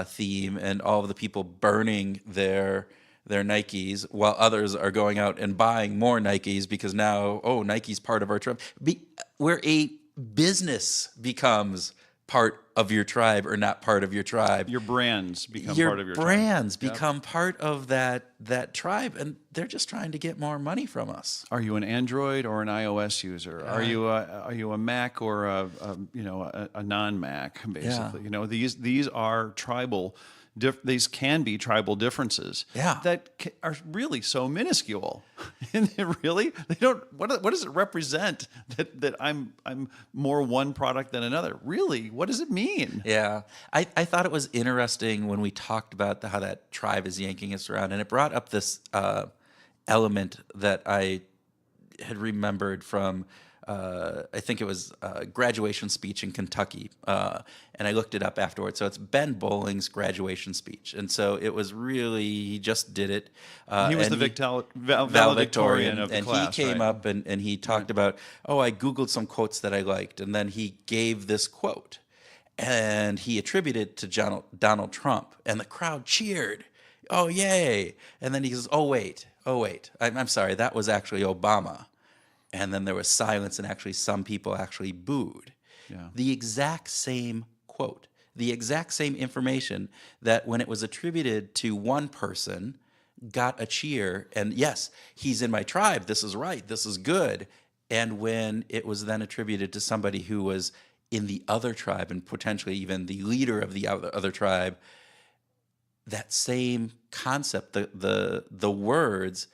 theme, and all of the people burning their Nikes while others are going out and buying more Nikes because now, Nike's part of our tribe. Where a business becomes part of your tribe or not part of your tribe. Your brands become part of your tribe. Your brands become part of that tribe, and they're just trying to get more money from us. Are you an Android or an iOS user? Are you a Mac or a non-Mac? Basically, these are tribal. These can be tribal differences that are really so minuscule. And they don't. What does it represent that I'm more one product than another? Really, what does it mean? Yeah, I thought it was interesting when we talked about how that tribe is yanking us around, and it brought up this element that I had remembered from. I think it was a graduation speech in Kentucky, and I looked it up afterwards. So it's Ben Bowling's graduation speech, and so it was really, he just did it. He was the valedictorian of the class, and he came up and he talked about, I Googled some quotes that I liked, and then he gave this quote, and he attributed it to Donald Trump, and the crowd cheered, "Oh, yay!" And then he goes, "Oh wait, I'm sorry, that was actually Obama." And then there was silence, and actually some people actually booed. Yeah. The exact same quote, the exact same information that when it was attributed to one person got a cheer, and yes, he's in my tribe, this is right, this is good. And when it was then attributed to somebody who was in the other tribe and potentially even the leader of the other tribe, that same concept, the words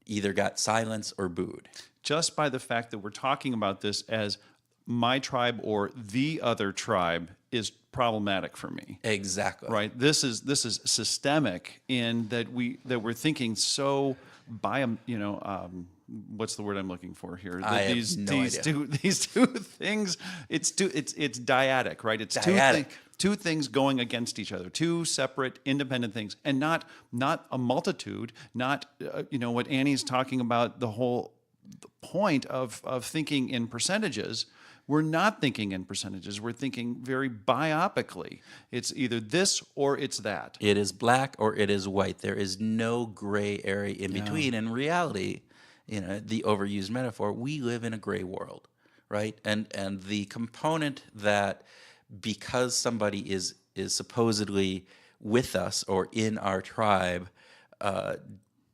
either got silenced or booed. Just by the fact that we're talking about this as my tribe or the other tribe is problematic for me. Exactly. Right. This is systemic in that we're thinking so what's the word I'm looking for here? I have no idea. These two things. It's dyadic, right? It's dyadic. Two things going against each other, two separate, independent things, and not a multitude. Not what Annie's talking about. The whole point of thinking in percentages. We're not thinking in percentages. We're thinking very biopically. It's either this or it's that. It is black or it is white. There is no gray area in between. In reality, the overused metaphor, we live in a gray world, right? And the component that because somebody is supposedly with us or in our tribe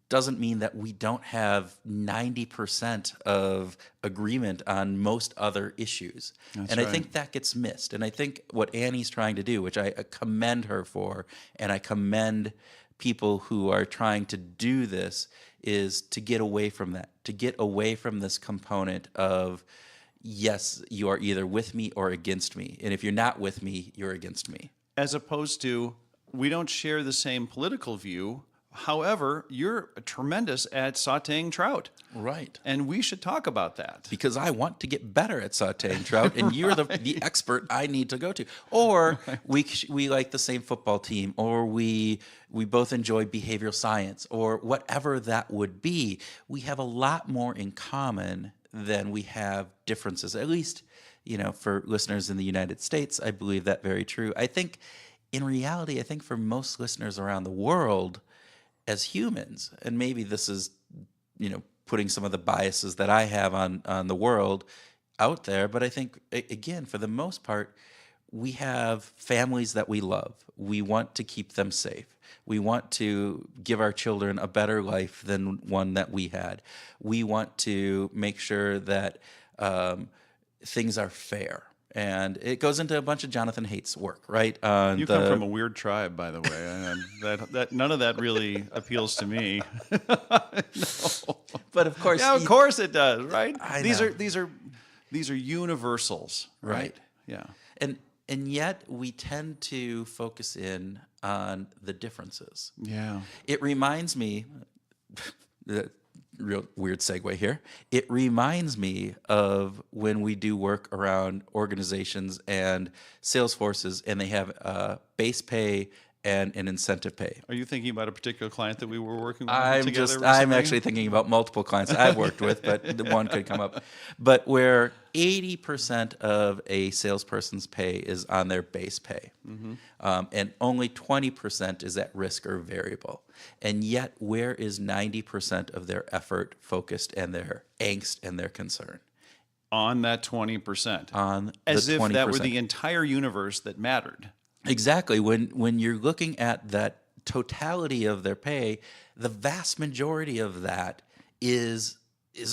doesn't mean that we don't have 90% of agreement on most other issues. That's and right. I think that gets missed. And I think what Annie's trying to do, which I commend her for, and I commend people who are trying to do this, is to get away from that, to get away from this component of, yes, you are either with me or against me. And if you're not with me, you're against me. As opposed to, we don't share the same political view. However, you're tremendous at sautéing trout. Right. And we should talk about that. Because I want to get better at sautéing trout, and you're the expert I need to go to. Or we like the same football team, or we both enjoy behavioral science, or whatever that would be. We have a lot more in common than we have differences. At least, for listeners in the United States, I believe that very true. I think, in reality, for most listeners around the world, as humans, and maybe this is, putting some of the biases that I have on the world out there, but I think, again, for the most part, we have families that we love. We want to keep them safe. We want to give our children a better life than one that we had. We want to make sure that things are fair. And it goes into a bunch of Jonathan Haidt's work, right? You come from a weird tribe, by the way. And that none of that really appeals to me. No. But of course, of course it does, right? These know. are universals, right? Yeah. And yet we tend to focus in on the differences. Yeah. It reminds me, real weird segue here. It reminds me of when we do work around organizations and sales forces, and they have base pay and an incentive pay. Are you thinking about a particular client that we were working with I'm actually thinking about multiple clients I've worked with, but the one could come up. But where 80% of a salesperson's pay is on their base pay, and only 20% is at risk or variable. And yet, where is 90% of their effort focused and their angst and their concern? On that 20%. On as the 20%. If that were the entire universe that mattered. Exactly. When you're looking at that totality of their pay, the vast majority of that is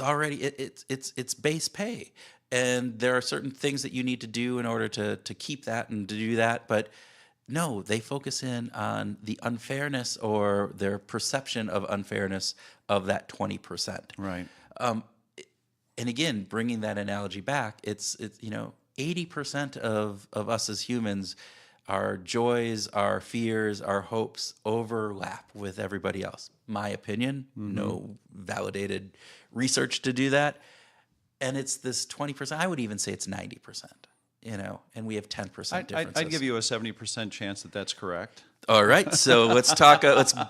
already it's base pay, and there are certain things that you need to do in order to keep that and to do that. But no, they focus in on the unfairness or their perception of unfairness of that 20%. Right. And again, bringing that analogy back, it's 80% of us as humans. Our joys, our fears, our hopes overlap with everybody else. My opinion, no validated research to do that. And it's this 20%. I would even say it's 90%, and we have 10% differences. I'd give you a 70% chance that that's correct. All right, so let's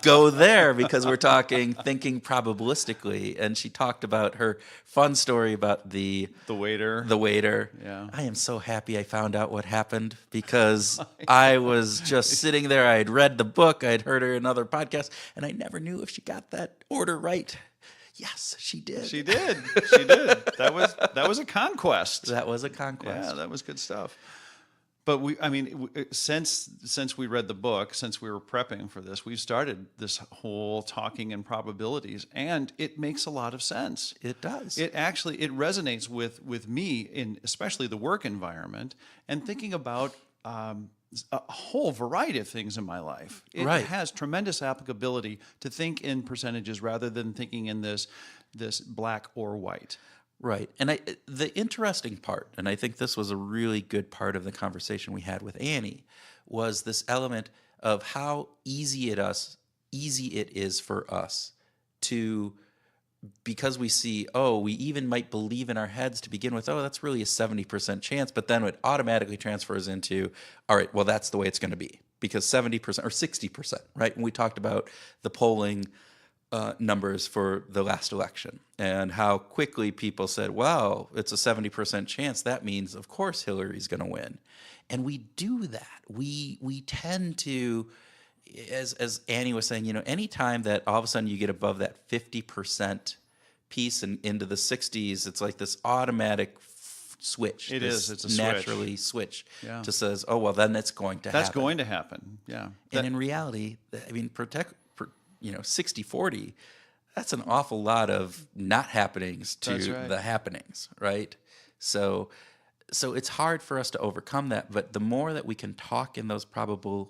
go there, because we're thinking probabilistically. And she talked about her fun story about the waiter. Yeah. I am so happy I found out what happened, because I was just sitting there. I had read the book, I had heard her in another podcast, and I never knew if she got that order right. Yes, she did. She did. That was a conquest. That was a conquest. Yeah, that was good stuff. But since we read the book, since we were prepping for this, we've started this whole talking in probabilities, and it makes a lot of sense. It does. It resonates with me in especially the work environment and thinking about a whole variety of things in my life. It has tremendous applicability to think in percentages rather than thinking in this black or white. Right. And the interesting part, and I think this was a really good part of the conversation we had with Annie, was this element of how easy it is for us to, because we see, we even might believe in our heads to begin with, that's really a 70% chance, but then it automatically transfers into, all right, well, that's the way it's going to be, because 70% or 60%, right? And we talked about the polling numbers for the last election and how quickly people said, wow, it's a 70% chance. That means, of course, Hillary's going to win. And we do that. We tend to, as Annie was saying, anytime that all of a sudden you get above that 50% piece and into the 60s, it's like this automatic switch. It's a naturally switch to says, then it's going to happen. That's going to happen, yeah. And in reality, 60-40, that's an awful lot of not happenings to the happenings, right? So it's hard for us to overcome that, but the more that we can talk in those probabilistic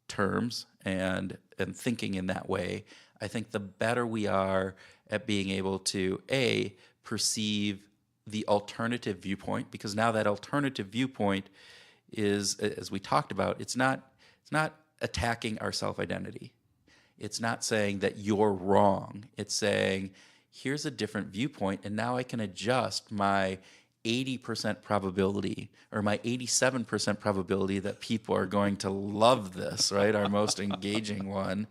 terms and thinking in that way, I think the better we are at being able to, perceive the alternative viewpoint, because now that alternative viewpoint is, as we talked about, it's not attacking our self-identity. It's not saying that you're wrong. It's saying, here's a different viewpoint, and now I can adjust my 80% probability or my 87% probability that people are going to love this, right? Our most engaging one.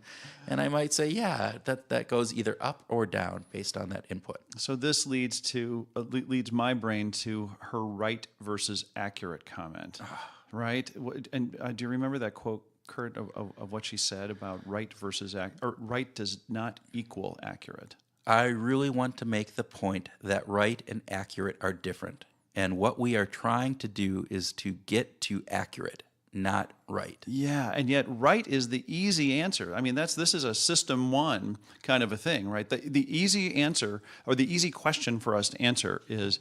And I might say, that goes either up or down based on that input. So this leads my brain to her right versus accurate comment, right? And do you remember that quote, Kurt, of what she said about right versus right does not equal accurate? I really want to make the point that right and accurate are different. And what we are trying to do is to get to accurate, not right. Yeah, and yet right is the easy answer. I mean, this is a system one kind of a thing, right? The easy answer or the easy question for us to answer is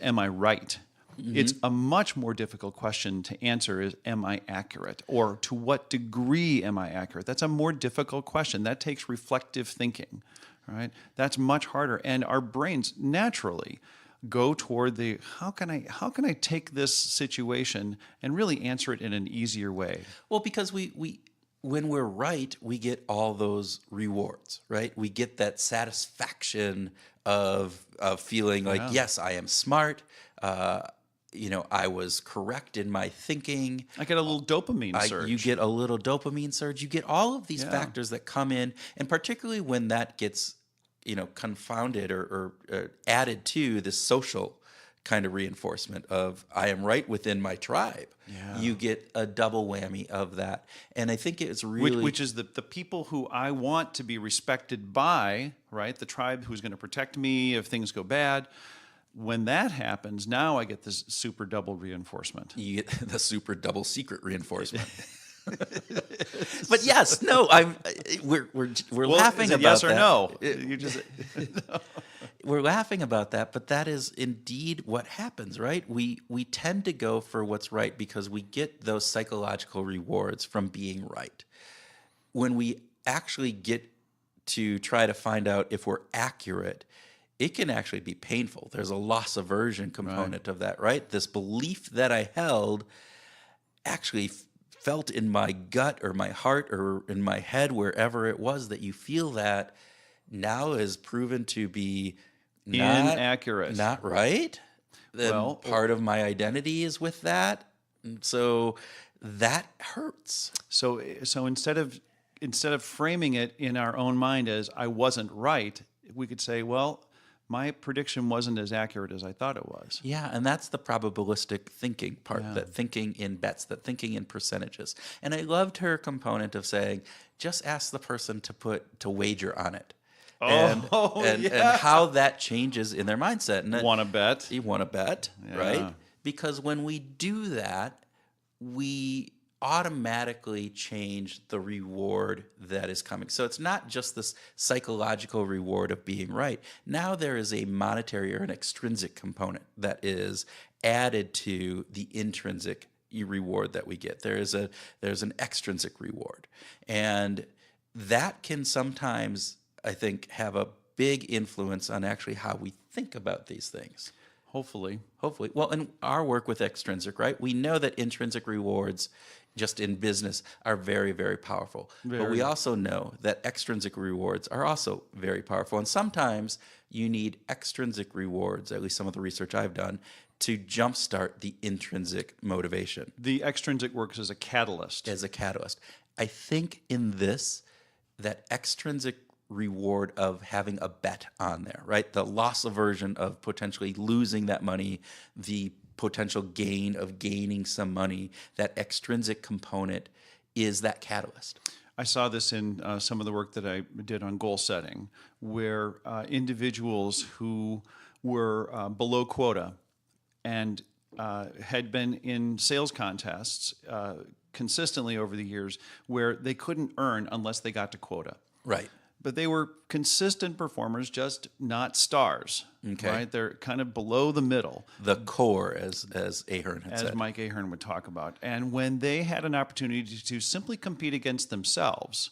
am I right? Mm-hmm. It's a much more difficult question to answer is, am I accurate? Or to what degree am I accurate? That's a more difficult question. That takes reflective thinking, right? That's much harder. And our brains naturally go toward the, how can I take this situation and really answer it in an easier way? Well, because we when we're right, we get all those rewards, right? We get that satisfaction of feeling like, yes, I am smart. I was correct in my thinking. I get a little dopamine surge. You get a little dopamine surge. You get all of these factors that come in, and particularly when that gets, confounded or added to this social kind of reinforcement of I am right within my tribe. Yeah. You get a double whammy of that. And I think it's really... Which is the people who I want to be respected by, right? The tribe who's going to protect me if things go bad. When that happens, now I get this super double reinforcement. You get the super double secret reinforcement. But yes, no, we're laughing about yes or that. No? You just no. We're laughing about that, but that is indeed what happens, right? We tend to go for what's right because we get those psychological rewards from being right. When we actually get to try to find out if we're accurate, it can actually be painful. There's a loss aversion component of that, right? This belief that I held actually felt in my gut or my heart or in my head, wherever it was that you feel that, now is proven to be inaccurate, not right. Then part of my identity is with that, and so that hurts. So instead of framing it in our own mind as I wasn't right, we could say, well, my prediction wasn't as accurate as I thought it was. Yeah, and that's the probabilistic thinking part, that thinking in bets, that thinking in percentages. And I loved her component of saying, just ask the person to wager on it. And how that changes in their mindset. And Want to bet? You want to bet, right? because when we do that, we automatically change the reward that is coming. So it's not just this psychological reward of being right. Now there is a monetary or an extrinsic component that is added to the intrinsic reward that we get. There's an extrinsic reward. And that can sometimes, I think, have a big influence on actually how we think about these things. Hopefully. Well, in our work with extrinsic, right, we know that intrinsic rewards just in business are very, very powerful. But we also know that extrinsic rewards are also very powerful. And sometimes you need extrinsic rewards, at least some of the research I've done, to jumpstart the intrinsic motivation. The extrinsic works as a catalyst. I think in this, that extrinsic reward of having a bet on there, right? The loss aversion of potentially losing that money, the potential gain of gaining some money, that extrinsic component is that catalyst. I saw this in some of the work that I did on goal setting, where individuals who were below quota and had been in sales contests consistently over the years where they couldn't earn unless they got to quota. Right. But they were consistent performers, just not stars. Okay. Right? They're kind of below the middle. The core, as Ahern had said. As Mike Ahern would talk about. And when they had an opportunity to simply compete against themselves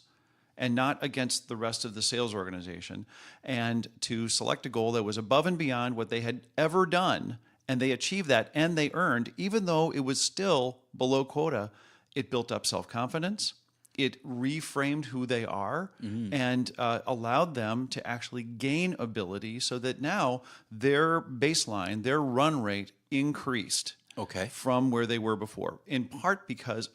and not against the rest of the sales organization, and to select a goal that was above and beyond what they had ever done, and they achieved that, and they earned, even though it was still below quota, it built up self-confidence. It reframed who they are and allowed them to actually gain ability so that now their baseline, their run rate increased from where they were before, in part because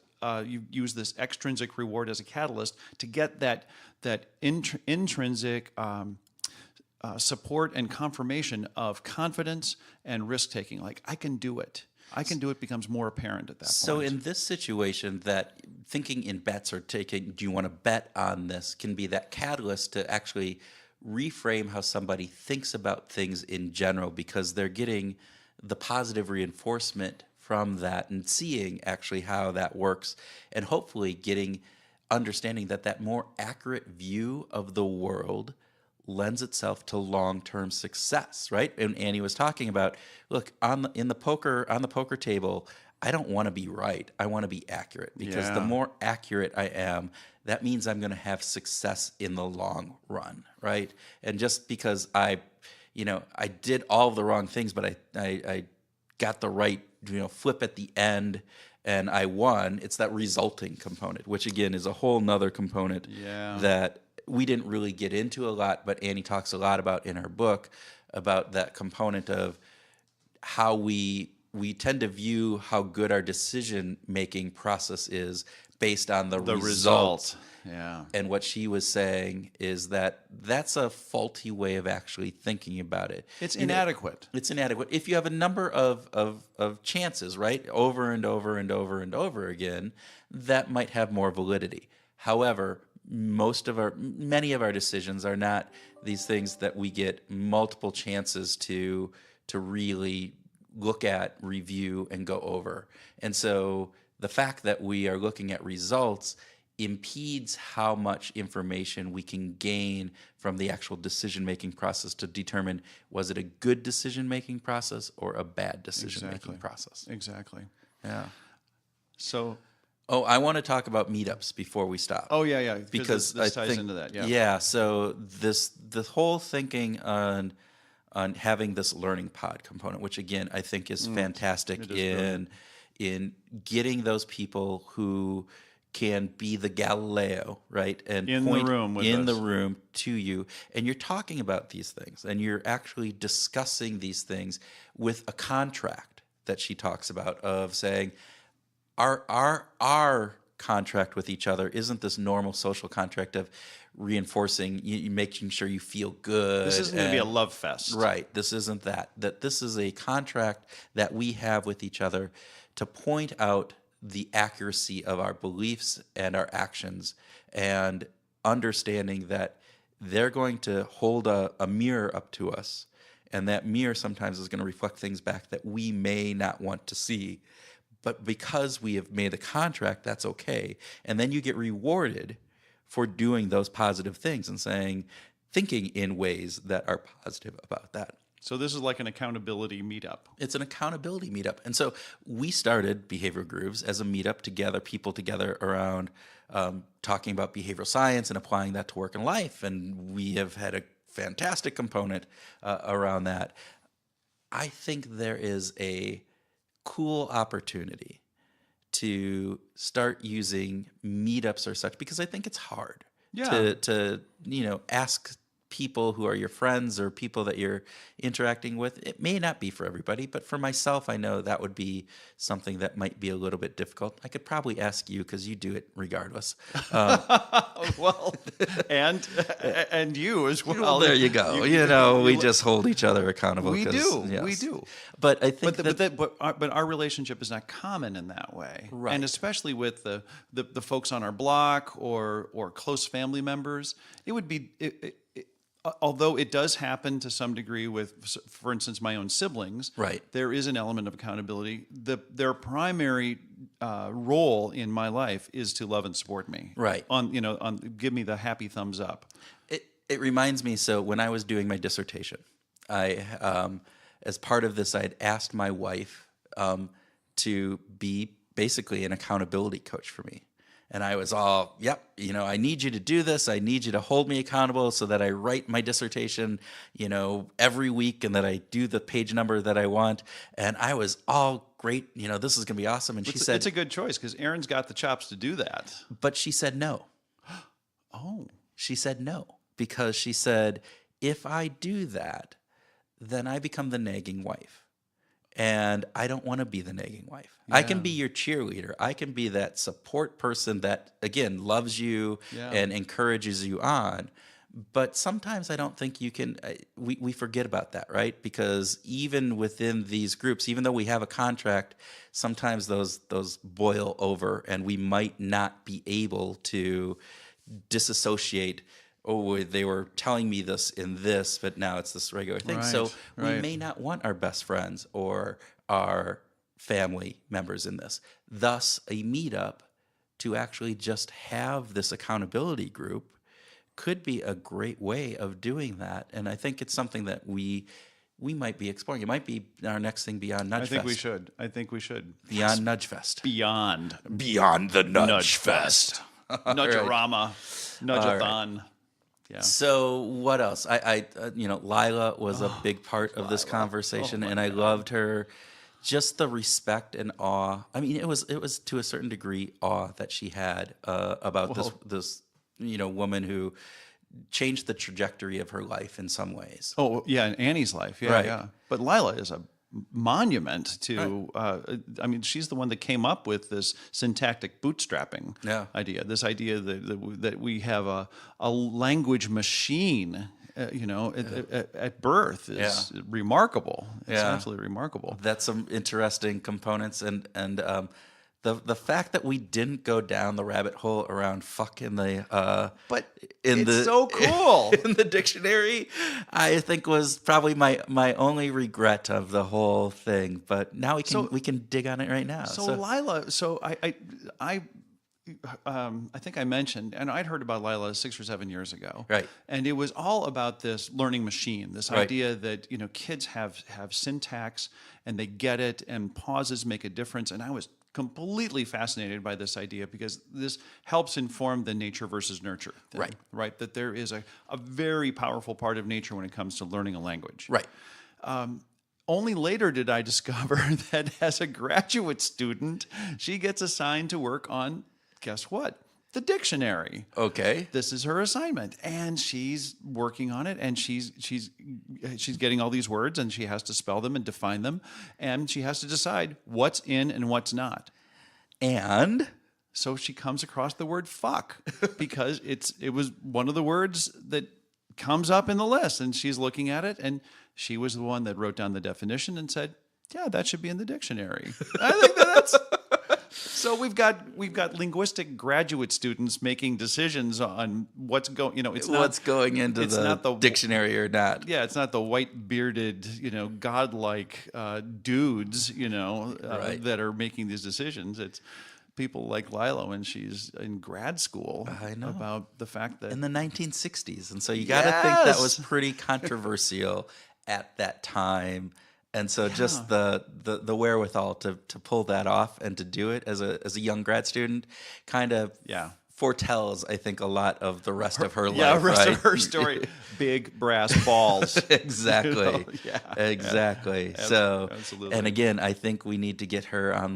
you use this extrinsic reward as a catalyst to get that intrinsic support and confirmation of confidence and risk-taking. Like, I can do it. I can do it becomes more apparent at that point. So in this situation, that thinking in bets or taking, do you want to bet on this, can be that catalyst to actually reframe how somebody thinks about things in general, because they're getting the positive reinforcement from that and seeing actually how that works, and hopefully getting understanding that that more accurate view of the world lends itself to long-term success, right? And Annie was talking about, look, on the poker table, I don't want to be right. I want to be accurate, because the more accurate I am, that means I'm going to have success in the long run, right? And just because I did all of the wrong things, but I got the right, flip at the end and I won, it's that resulting component, which again is a whole nother component that we didn't really get into a lot, but Annie talks a lot about in her book, about that component of how we tend to view how good our decision-making process is based on the result. Yeah. And what she was saying is that that's a faulty way of actually thinking about it. It's inadequate. It's inadequate. If you have a number of chances, right, over and over and over and over again, that might have more validity. However, many of our decisions are not these things that we get multiple chances to really look at, review, and go over. And so the fact that we are looking at results impedes how much information we can gain from the actual decision-making process to determine, was it a good decision-making process or a bad decision-making process? Exactly. Yeah. So... Oh, I want to talk about meetups before we stop. Oh, yeah. Because this ties into that, Yeah, so the whole thinking on having this learning pod component, which again I think is fantastic in getting those people who can be the Galileo, right? And point in the room to you. And you're talking about these things, and you're actually discussing these things with a contract that she talks about of saying, our contract with each other isn't this normal social contract of reinforcing, you making sure you feel good. This isn't going to be a love fest. Right. This isn't that. That this is a contract that we have with each other to point out the accuracy of our beliefs and our actions, and understanding that they're going to hold a mirror up to us, And that mirror sometimes is going to reflect things back that we may not want to see. But because we have made a contract, that's okay. And then you get rewarded for doing those positive things and thinking in ways that are positive about that. So this is like an accountability meetup. It's an accountability meetup. And so we started Behavioral Grooves as a meetup to gather people together around talking about behavioral science and applying that to work and life. And we have had a fantastic component around that. I think there is a cool opportunity to start using meetups or such, because I think it's hard to ask people who are your friends or people that you're interacting with. It may not be for everybody, but for myself, I know that would be something that might be a little bit difficult. I could probably ask you because you do it regardless. Well, and you as well. Well, there you go. We just hold each other accountable. We do. Yes. We do. But I think but our relationship is not common in that way, right? And especially with the folks on our block or close family members, it would be. Although it does happen to some degree with, for instance, my own siblings, right? There is an element of accountability. Their primary role in my life is to love and support me, right? Give me the happy thumbs up. It reminds me. So when I was doing my dissertation, as part of this, I'd asked my wife to be basically an accountability coach for me. And I was all, yep, I need you to do this. I need you to hold me accountable so that I write my dissertation, every week, and that I do the page number that I want. And I was all great. This is going to be awesome. And she said, it's a good choice because Erin's got the chops to do that. But she said no. Oh. She said no, because she said, if I do that, then I become the nagging wife. And I don't want to be the nagging wife. Yeah. I can be your cheerleader. I can be that support person that, again, loves you and encourages you on. But sometimes I don't think you can, we forget about that, right? Because even within these groups, even though we have a contract, sometimes those boil over and we might not be able to disassociate. Oh, they were telling me this in this, but now it's this regular thing. Right, we may not want our best friends or our family members in this. Thus, a meetup to actually just have this accountability group could be a great way of doing that. And I think it's something that we might be exploring. It might be our next thing beyond Nudge Fest. I think we should. Beyond Nudge Fest. Beyond the Nudge Fest. Nudge-a-rama. Nudge-a-thon. Yeah. So what else? Lila was a big part of this conversation, and I loved her. Just the respect and awe. I mean, it was to a certain degree awe that she had about this woman who changed the trajectory of her life in some ways. Oh yeah, in Annie's life, yeah, right. Yeah. But Lila is a monument to. She's the one that came up with this syntactic bootstrapping idea. This idea that we have a language machine. At birth is remarkable. It's absolutely remarkable. That's some interesting components, and the fact that we didn't go down the rabbit hole around fuck in the so cool in the dictionary, I think was probably my only regret of the whole thing. But now we can dig on it right now. So Lila, I think I mentioned, and I'd heard about Lila 6 or 7 years ago, right? And it was all about this learning machine, this idea that kids have syntax and they get it, and pauses make a difference. And I was completely fascinated by this idea because this helps inform the nature versus nurture thing, right? That there is a very powerful part of nature when it comes to learning a language, right? Only later did I discover that as a graduate student, she gets assigned to work on, guess what? The dictionary. Okay. This is her assignment, and she's working on it, and she's getting all these words, and she has to spell them and define them, and she has to decide what's in and what's not. And so she comes across the word fuck because it was one of the words that comes up in the list, and she's looking at it, and she was the one that wrote down the definition and said, "Yeah, that should be in the dictionary." I think that's So we've got linguistic graduate students making decisions on what's going. It's not what's going into it's the not the dictionary or not. Yeah, it's not the white bearded, godlike dudes, Right. that are making these decisions. It's people like Lila when she's in grad school. I know. About the fact that In the 1960s. And so you got to think that was Yes! pretty controversial at that time. And so just the wherewithal to pull that off and to do it as a young grad student kind of foretells, I think, a lot of the rest of her life. Yeah, rest right? of her story. Big brass balls. Exactly. Yeah. Exactly. So, absolutely. and again, I think we need to get her on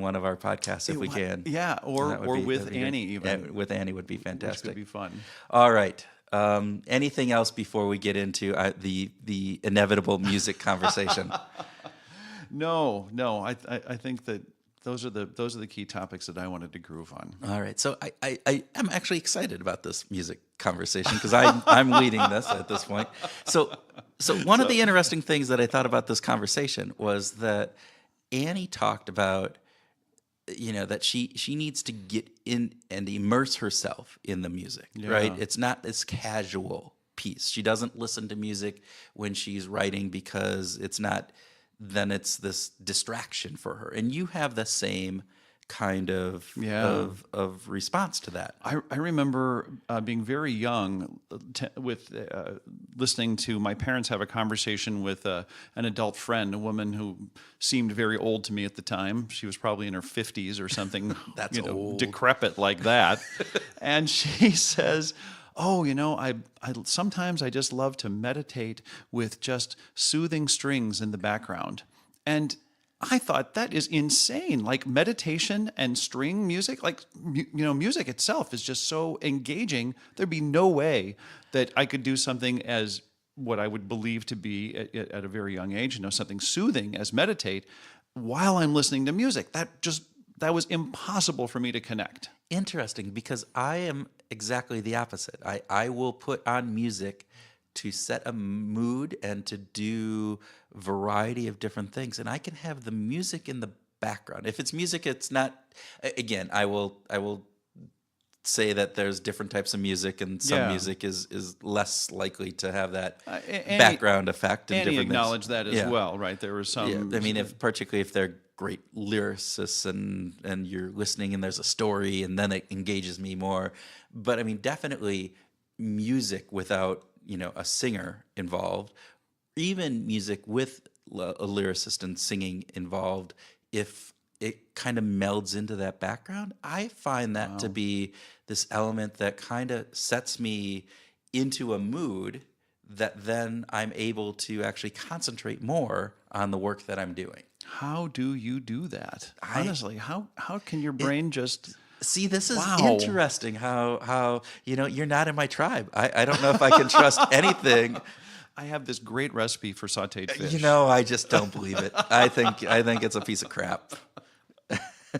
one of our podcasts if we can. Yeah, That or would be with great. Annie even. Yeah, with Annie would be Which fantastic. could be fun. All right. Anything else before we get into the inevitable music conversation? No. I think that those are the key topics that I wanted to groove on. All right. So I am actually excited about this music conversation because I'm leading this at this point. So one of the interesting things that I thought about this conversation was that Annie talked about, that she needs to get in and immerse herself in the music, right? It's not this casual piece. She doesn't listen to music when she's writing because then it's this distraction for her. And you have the same kind of response to that. I remember being very young with listening to my parents have a conversation with an adult friend, a woman who seemed very old to me at the time. She was probably in her 50s or something. That's old. Decrepit like that. And she says, I sometimes I just love to meditate with just soothing strings in the background. And I thought that is insane. Like meditation and string music, like, music itself is just so engaging. There'd be no way that I could do something as what I would believe to be at a very young age, something soothing as meditate while I'm listening to music. That was impossible for me to connect. Interesting, because I am exactly the opposite. I will put on music to set a mood and to do variety of different things, and I can have the music in the background. If it's music, it's not. Again, I will say that there's different types of music, and some music is less likely to have that background effect. And Annie different acknowledged things. that as well, right? There was some. I mean, particularly if they're great lyricists and you're listening and there's a story, and then it engages me more. But I mean, definitely music without a singer involved, even music with a lyricist and singing involved, if it kind of melds into that background, I find that to be this element that kind of sets me into a mood that then I'm able to actually concentrate more on the work that I'm doing. How do you do that? Honestly, how can your brain just... See, this is interesting how you're not in my tribe. I don't know if I can trust anything. I have this great recipe for sautéed fish. I just don't believe it. I think it's a piece of crap.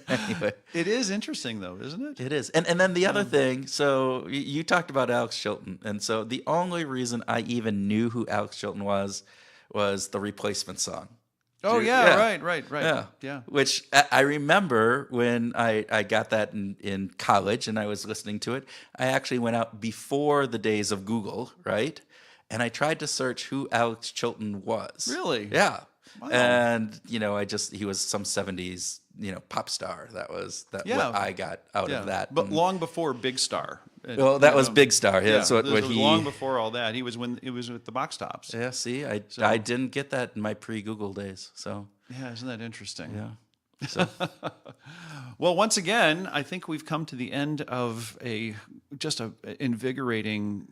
Anyway. It is interesting, though, isn't it? It is. And then the other thing, so you talked about Alex Chilton. And so the only reason I even knew who Alex Chilton was the Replacement song. Oh, right. Yeah. Which I remember when I got that in college and I was listening to it, I actually went out before the days of Google, right? And I tried to search who Alex Chilton was. Really? Yeah. Wow. And, he was some 70s, pop star. What I got out of that. But long before Big Star. Well, that was Big Star. Yeah, that's what he... long before all that. He was with the Box Tops. Yeah, see, I didn't get that in my pre-Google days, so... Yeah, isn't that interesting? Yeah. So. Well, once again, I think we've come to the end of a invigorating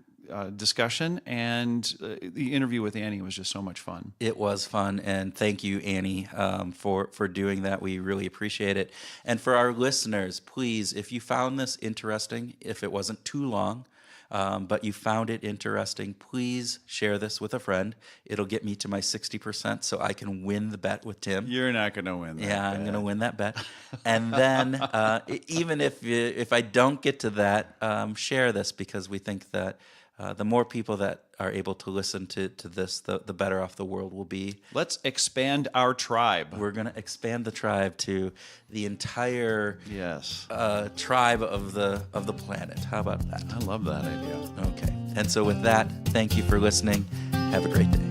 discussion, and the interview with Annie was just so much fun. It was fun, and thank you, Annie, for doing that. We really appreciate it. And for our listeners, please, if you found this interesting, if it wasn't too long, but you found it interesting, please share this with a friend. It'll get me to my 60% so I can win the bet with Tim. You're not going to win that Yeah, bet. I'm going to win that bet. And then even if I don't get to that, share this because we think that the more people that are able to listen to this, the better off the world will be. Let's expand our tribe. We're going to expand the tribe to the entire Yes. tribe of the planet. How about that? I love that idea. Okay. And so with that, thank you for listening. Have a great day.